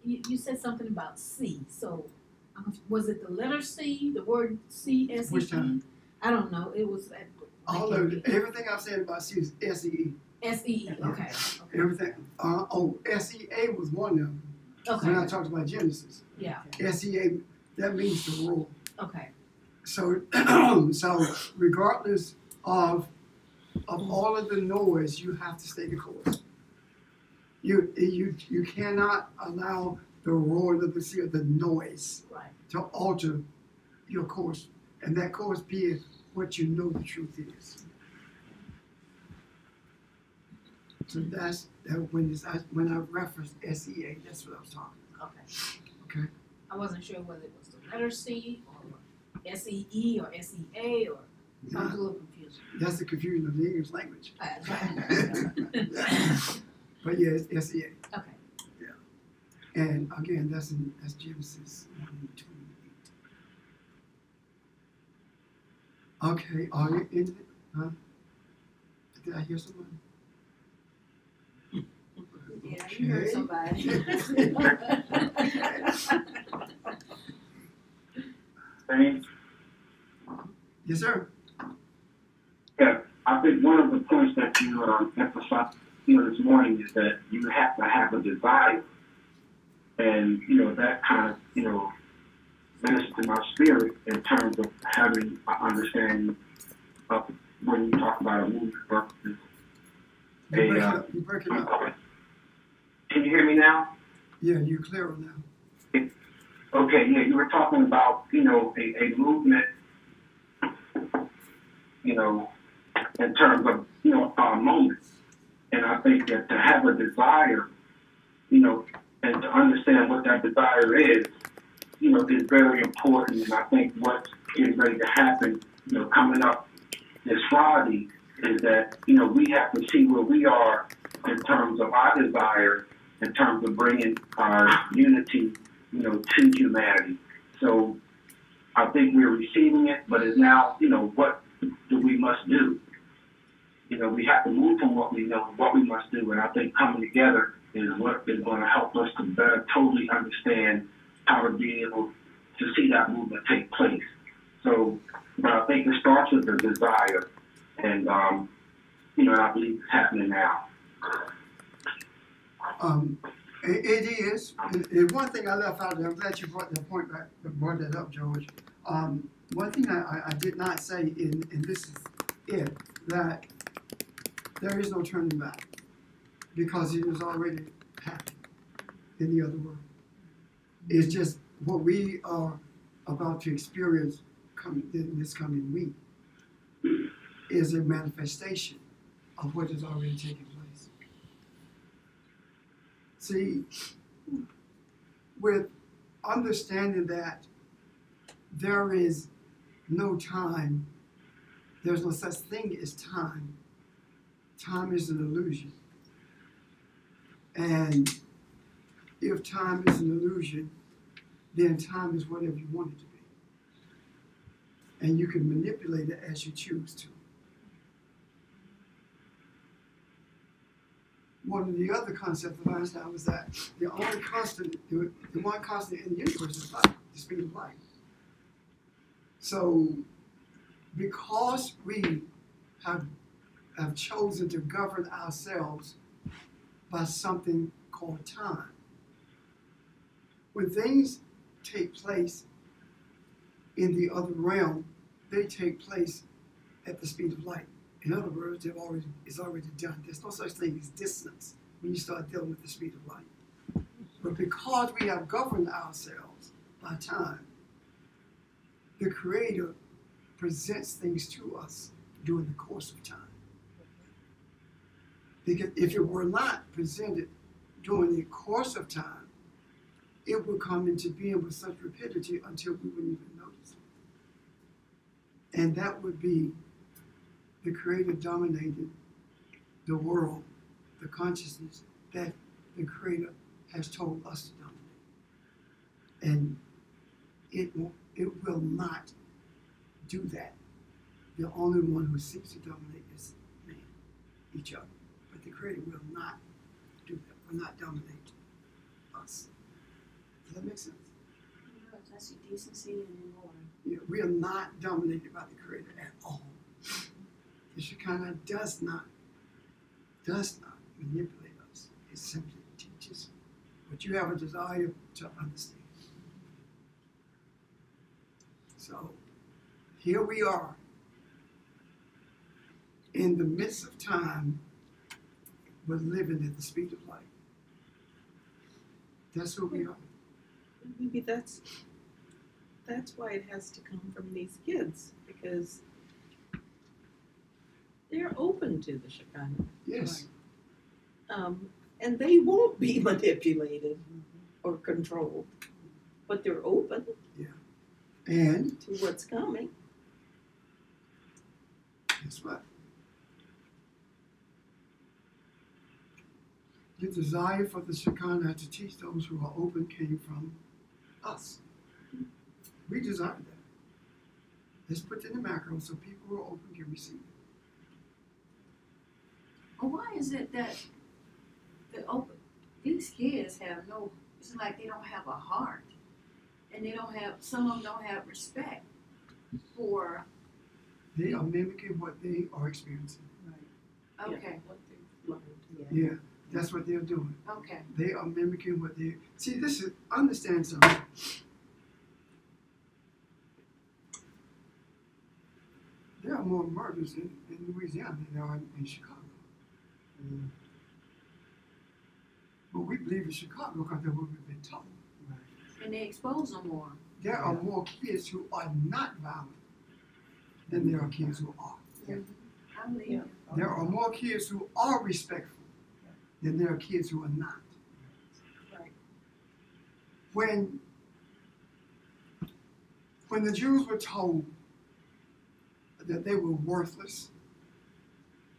you said something about C, so was it the letter C, the word C, S-E-E? Which time? I don't know, it was at. All of it, everything I've said about C is S-E-E. S-E-E, okay. Everything. S-E-A was one of them. Okay, When I talked about Genesis. yeah, S-E-A, that means to rule. okay, So, so regardless of all of the noise, you have to stay the course. You cannot allow the roar of the sea or the noise right, to alter your course, and that course being what you know the truth is. So that's that when I referenced SEA, that's what I was talking about. okay. Okay. I wasn't sure whether it was the letter C or S-E-E or S-E-A or, I was a little confused. That's the confusion of the English language. Okay, But yeah, it's SEA. okay. And again, that's Genesis 1:28. Okay, are you in it? Huh? Did I hear someone? Yeah, you heard somebody. Thanks. Yes, sir. Yeah, I think one of the points that you emphasized this morning is that you have to have a desire, and that kind of ministers to my spirit in terms of having an understanding of when you talk about a movement versus You break it up. Can you hear me now? Yeah, you're clearer now. Okay, yeah, you were talking about, a movement, in terms of, our moments. And I think that to have a desire, and to understand what that desire is very important. And I think what's getting ready to happen, coming up this Friday is that, we have to see where we are in terms of our desire in terms of bringing our unity, to humanity. So I think we're receiving it, but it's now, what do we must do? We have to move from what we know to what we must do, and I think coming together is what is going to help us to better totally understand how to be able to see that movement take place. So, but I think it starts with the desire, and and I believe it's happening now. It is. And one thing I left out there, I'm glad you brought that up, George. One thing I did not say, and this is it, that there is no turning back, because it is already happening in the other world. It's just what we are about to experience in this coming week is a manifestation of what is already taking place. See, with understanding that there is no time, there's no such thing as time. Time is an illusion. And if time is an illusion, then time is whatever you want it to be. And you can manipulate it as you choose to. One of the other concepts of Einstein was that the only constant, the one constant in the universe is light, the speed of light. So, because we have chosen to govern ourselves by something called time, when things take place in the other realm, they take place at the speed of light. In other words, it's already done. There's no such thing as distance when you start dealing with the speed of light. But because we have governed ourselves by time, the Creator presents things to us during the course of time. Because if it were not presented during the course of time, it would come into being with such rapidity until we wouldn't even notice it. And that would be the Creator dominated the world, the consciousness that the Creator has told us to dominate. And it will not do that. The only one who seeks to dominate is man, each other. But the Creator will not do that, will not dominate us. Does that make sense? I see decency and order. Yeah, we are not dominated by the Creator at all. The Shekinah does not manipulate us. It simply teaches what you have a desire to understand. So here we are in the midst of time, but living at the speed of light. That's who we are. Maybe that's why it has to come from these kids, because they're open to the Shekinah. Yes. And they won't be manipulated or controlled, but they're open And to what's coming. guess what? The desire for the Shekinah to teach those who are open came from us. We desired that. Let's put it in the macro so people who are open can receive it. Well, why is it that these kids have no, it's like they don't have a heart, and they don't have, some of them don't have respect for, They are mimicking what they are experiencing. okay, What they've learned. Yeah, that's what they're doing. okay. They are mimicking what they see. This is understand something. There are more murders in Louisiana than there are in Chicago. But we believe in Chicago because that's what we've been told. And they expose them more. There are more kids who are not violent than there are kids who are. I believe you. There are more kids who are respectful than there are kids who are not. Right. When the Jews were told that they were worthless,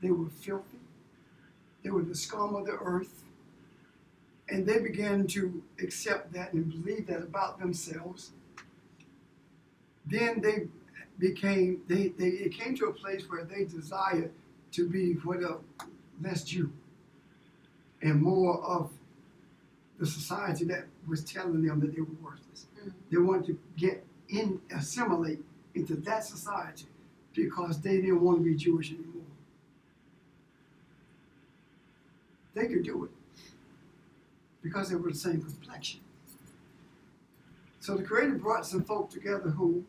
they were filthy, they were the scum of the earth, and they began to accept that and believe that about themselves, then it came to a place where they desired to be less Jew and more of the society that was telling them that they were worthless. They wanted to assimilate into that society because they didn't want to be Jewish anymore. They could do it because they were the same complexion. So the Creator brought some folk together who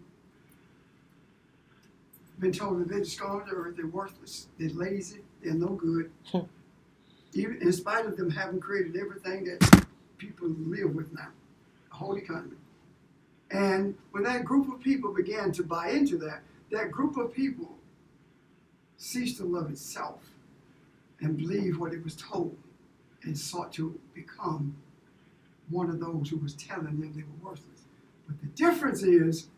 been told that they're the scum of the earth, they're worthless, they're lazy, they're no good. Even in spite of them having created everything that people live with now, a whole economy. And when that group of people began to buy into that, that group of people ceased to love itself and believe what it was told and sought to become one of those who was telling them they were worthless. But the difference is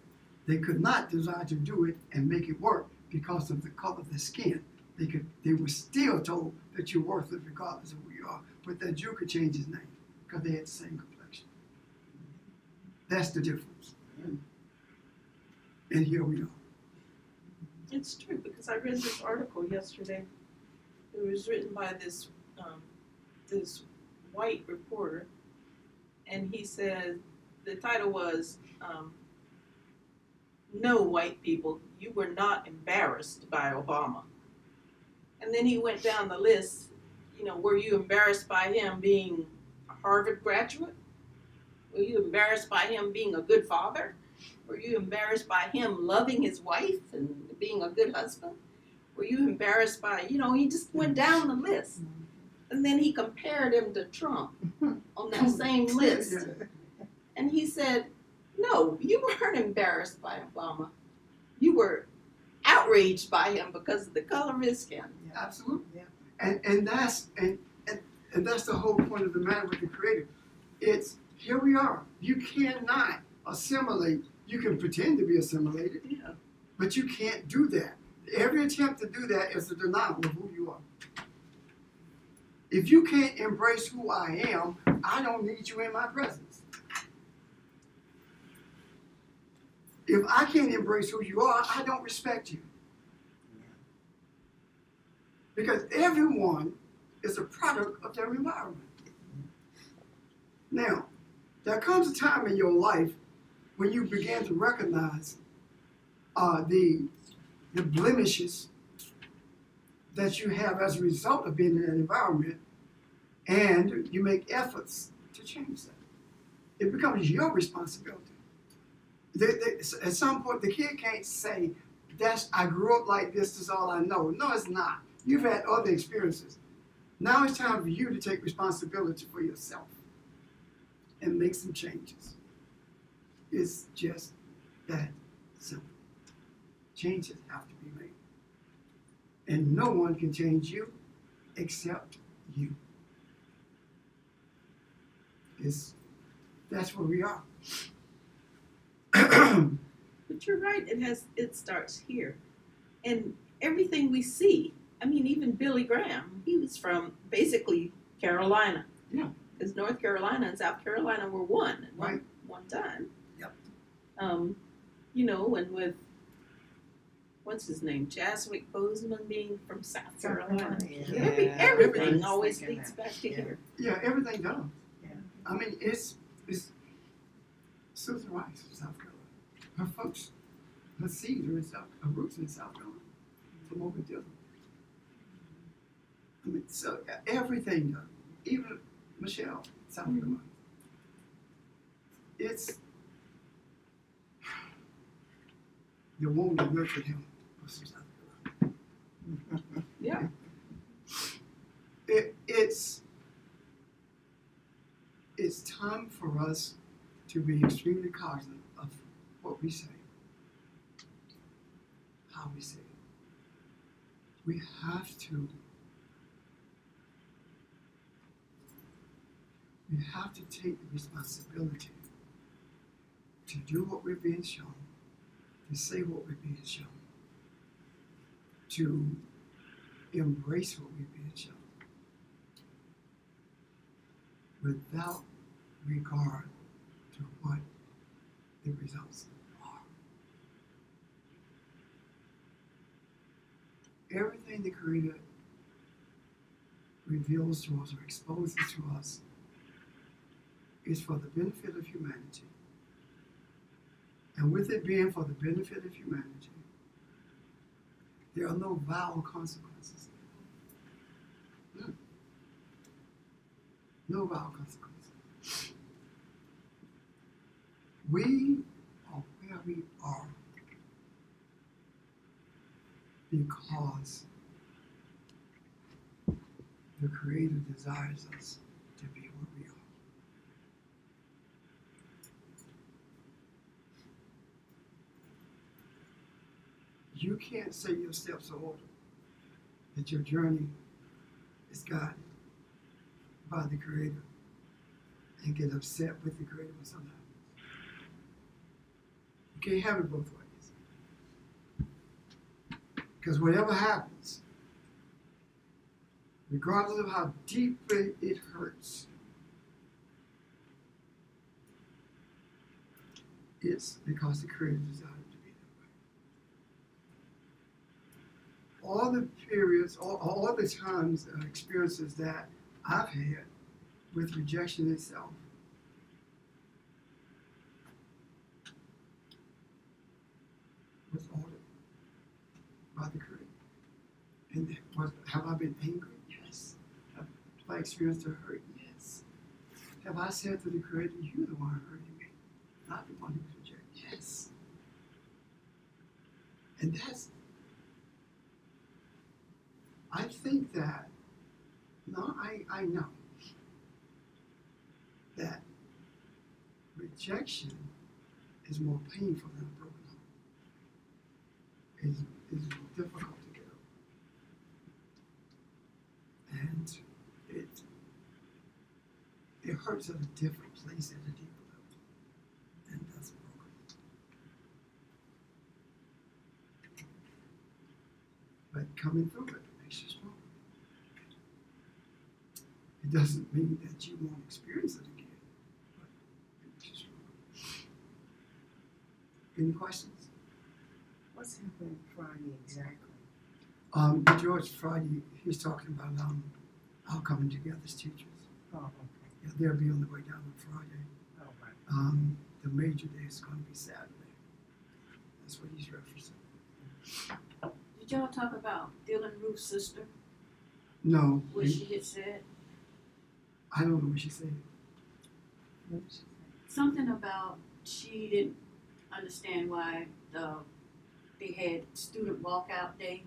they could not desire to do it and make it work because of the color of their skin. They were still told that you're worthless regardless of who you are, but that Jew could change his name because they had the same complexion. That's the difference. And here we are. It's true, because I read this article yesterday. It was written by this white reporter, and he said, the title was, "No, white people, you were not embarrassed by Obama." And then he went down the list, were you embarrassed by him being a Harvard graduate? Were you embarrassed by him being a good father? Were you embarrassed by him loving his wife and being a good husband? Were you embarrassed by, he just went down the list. And then he compared him to Trump on that same list. And he said, no, you weren't embarrassed by Obama. You were outraged by him because of the color of his skin. Yeah, absolutely. Yeah. And that's the whole point of the matter with the Creator. It's here we are. You cannot assimilate. You can pretend to be assimilated, but you can't do that. Every attempt to do that is a denial of who you are. If you can't embrace who I am, I don't need you in my presence. If I can't embrace who you are, I don't respect you. Because everyone is a product of their environment. Now, there comes a time in your life when you begin to recognize the blemishes that you have as a result of being in that environment, and you make efforts to change that. It becomes your responsibility. At some point, the kid can't say, I grew up like this is all I know. No, it's not. You've had other experiences. Now it's time for you to take responsibility for yourself and make some changes. It's just that simple. Changes have to be made. And no one can change you except you. That's where we are. But you're right, it starts here. And everything we see, even Billy Graham, he was from basically Carolina. Yeah. Because North Carolina and South Carolina were one at Right. one time. Yep. And with, what's his name, Chadwick Boseman being from South Carolina. Yeah. Everything Yeah. always Thinking leads that. back to here. Yeah, everything does. Yeah. It's Susan Rice from South Carolina. Her folks, her seeds are her roots in South Carolina, from over there. So everything does. Even Michelle, South Carolina. It's the woman that nurtured him was from South Carolina. Yeah. It's time for us to be extremely cognizant of what we say, how we say it. We have to take the responsibility to do what we're being shown, to say what we're being shown, to embrace what we're being shown. without regard to what the results are. Everything the Creator reveals to us or exposes to us is for the benefit of humanity. And with it being for the benefit of humanity, there are no vile consequences. No vile consequences. We are where we are because the Creator desires us to be where we are. You can't say your steps are ordered, that your journey is guided by the Creator, and get upset with the Creator when something happens. You can't have it both ways. Because whatever happens, regardless of how deeply it hurts, it's because the Creator desired it to be that way. All the periods, all the times, experiences that I've had with rejection itself, was ordered by the Creator. And have I been angry? Yes. Have I experienced a hurt? Yes. Have I said to the Creator, you're the one hurting me, not the one who's rejected? Yes. And I think that, I know that rejection is more painful than a broken heart. It's difficult to get over. And it hurts at a different place, at a deeper level than does broken. But coming through it makes you stronger. It doesn't mean that you won't experience it again, but it makes you stronger. Any questions? What's happening Friday exactly? George Friday, he's talking about our coming together as teachers. Oh, okay. Yeah, they'll be on the way down on Friday. Oh, right. The major day is going to be Saturday. That's what he's referencing. Did y'all talk about Dylan Ruth's sister? No, What she had said? I don't know what she said. Something about she didn't understand why they had student walkout day.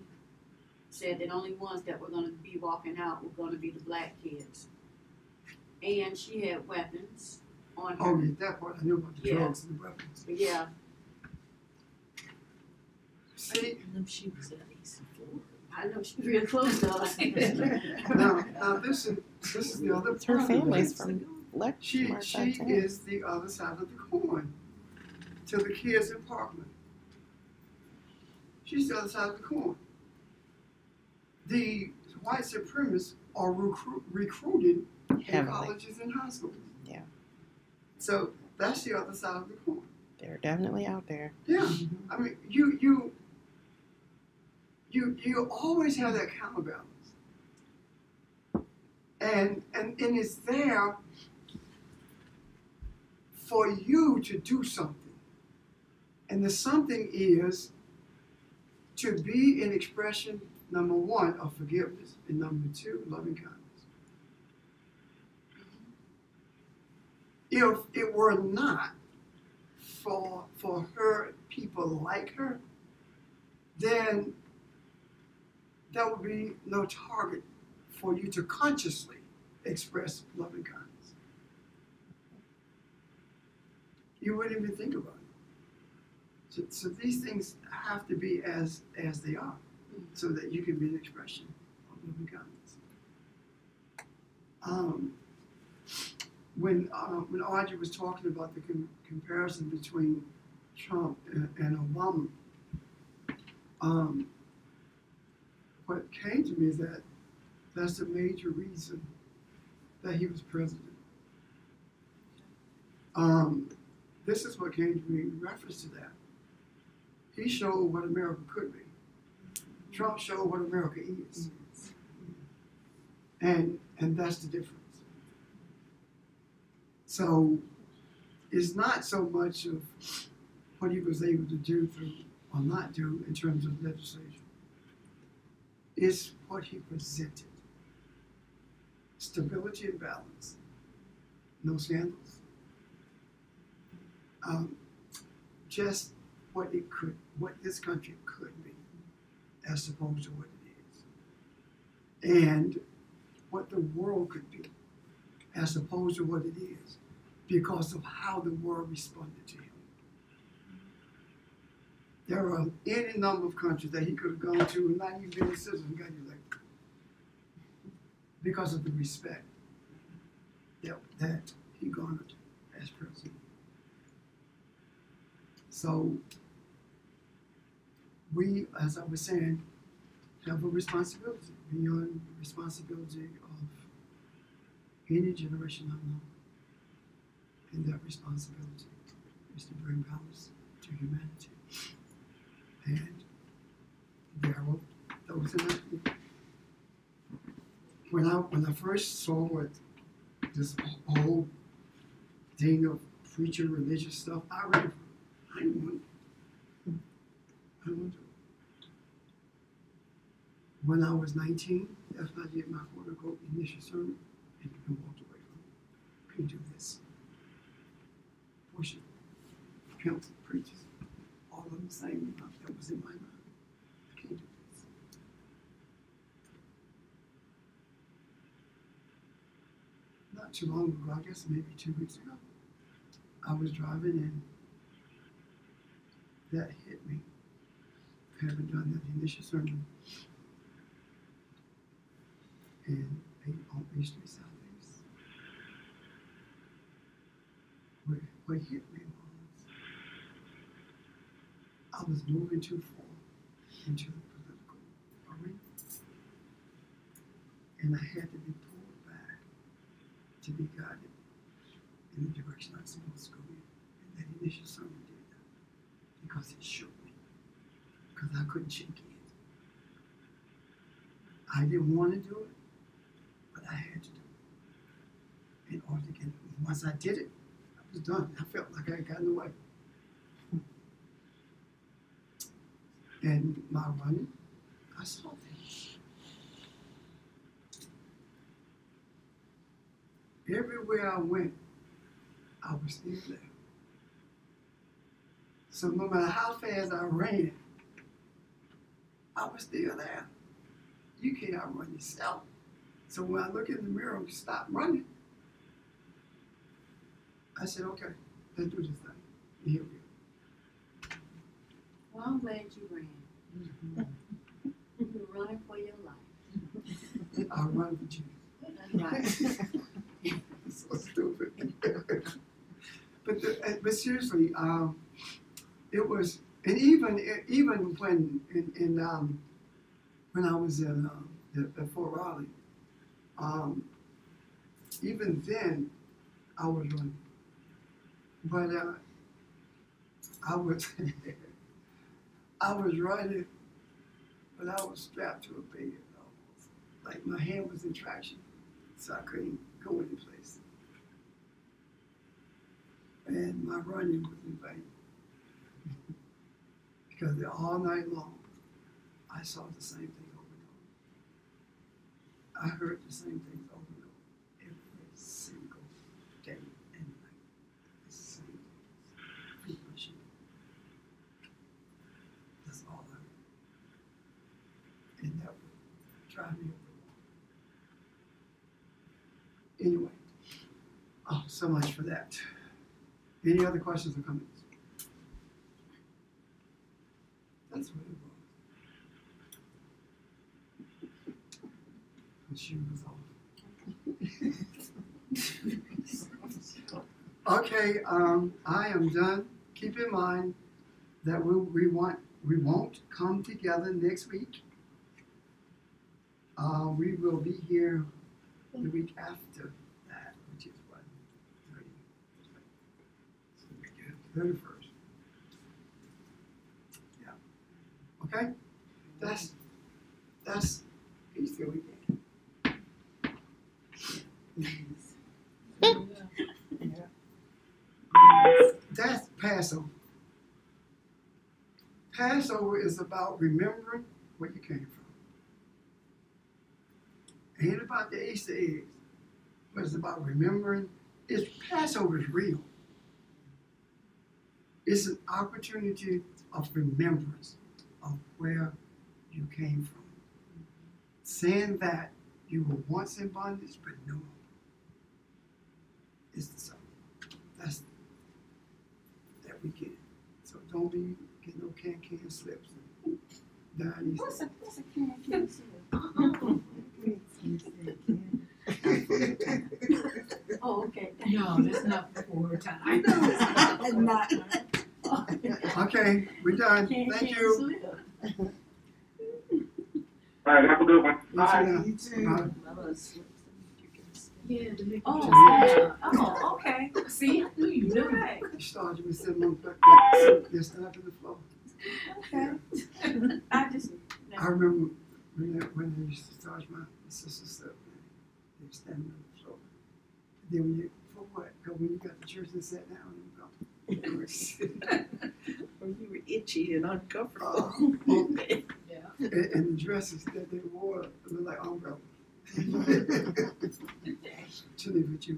Said that only ones that were going to be walking out were going to be the black kids. And she had weapons on her. Oh, yeah, that part I knew about the Yeah. drugs and the weapons. But yeah, See, I know she was at AC4. I know she's real close to us. now this is the other Her part of family's it. from Lexington. She is the other side of the coin to the kids in Parkland. She's the other side of the coin. The white supremacists are recruited in Heavily. colleges and high schools. Yeah. So that's the other side of the coin. They're definitely out there. Yeah. I mean, you always have that counterbalance. And it's there for you to do something. And the something is to be an expression, number one, of forgiveness, and number two, loving kindness. If it were not for her, people like her, then there would be no target for you to consciously express loving kindness. You wouldn't even think about it. So these things have to be as they are, so that you can be an expression of loving kindness. When Audrey was talking about the comparison between Trump and Obama, what came to me is that that's the major reason that he was president. This is what came to me in reference to that. He showed what America could be. Trump showed what America is. And that's the difference. So it's not so much of what he was able to do through or not do in terms of legislation. It's what he presented. Stability and balance. No scandals. Just what this country could be, as opposed to what it is. And what the world could be, as opposed to what it is, because of how the world responded to him. There are any number of countries that he could have gone to and not even been a citizen got elected because of the respect that he garnered as president. So we, as I was saying, have a responsibility beyond the responsibility of any generation I know. And that responsibility is to bring balance to humanity. And there are those in that. When I first saw what this whole thing of preaching religious stuff, I ran. I didn't want it. When I was 19, that's when I did my quote-unquote initial sermon and walked away from it. Couldn't do this. Worship, pimps, preachers, all of them the same. That was in my mind. I can't do this. Not too long ago, I guess maybe 2 weeks ago, I was driving and that hit me. I haven't done that initial sermon on 8th Street Southeast. What hit me was I was moving too far into the political arena. And I had to be pulled back to be guided in the direction I was supposed to go in. And that initial sermon did that because it shook me. Because I couldn't shake it. I didn't want to do it, but I had to do it in order to get it. Once I did it, I was done. I felt like I had gotten away. And my running, I saw things. Everywhere I went, I was still there. So no matter how fast I ran, I was still there. You can't outrun yourself. So when I look in the mirror and stop running, I said, okay, let's do this thing. And here we go. Well, I'm glad you ran. You're running for your life. I'll run for Jesus. That's right. So stupid. But seriously, it was, and even when when I was at Fort Riley, even then I was running, but I was I was running, but I was strapped to a bed almost, like my hand was in traction, so I couldn't go any place. And my running was in vain. Because all night long, I saw the same thing over and over. I heard the same things over and over, every single day and night. The same things. Feet pushing. That's all I heard. And that would drive me up the wall. Anyway, so much for that. Any other questions or comments? That's what it was. The shoe was off. Okay, I am done. Keep in mind that we won't come together next week. We will be here the week after that, which is what? 31st. Yeah. Okay? That's Easter weekend. That's Passover. Passover is about remembering where you came from. Ain't about the Easter eggs, but it's about remembering. Passover is real. It's an opportunity of remembrance of where you came from. Saying that you were once in bondage, but no more. It's the song. That's that we get. So don't be getting no can slips and dying these What's a can Oh, okay. No, that's not before her time. I know it's not. Okay, we're done. Thank you. All right, have a good one. Yes, you know. Yeah, the liquor. Oh, oh, okay. See, I knew you knew. Right. You started with sitting on the They're standing on the floor. Okay. I just. I remember when they used to charge my sister stuff, they were standing on the floor. Then when you, for what? Because when you got to church and sat down and go. Or you were itchy and uncomfortable. Yeah. And the dresses that they wore looked like umbrellas. To live with you.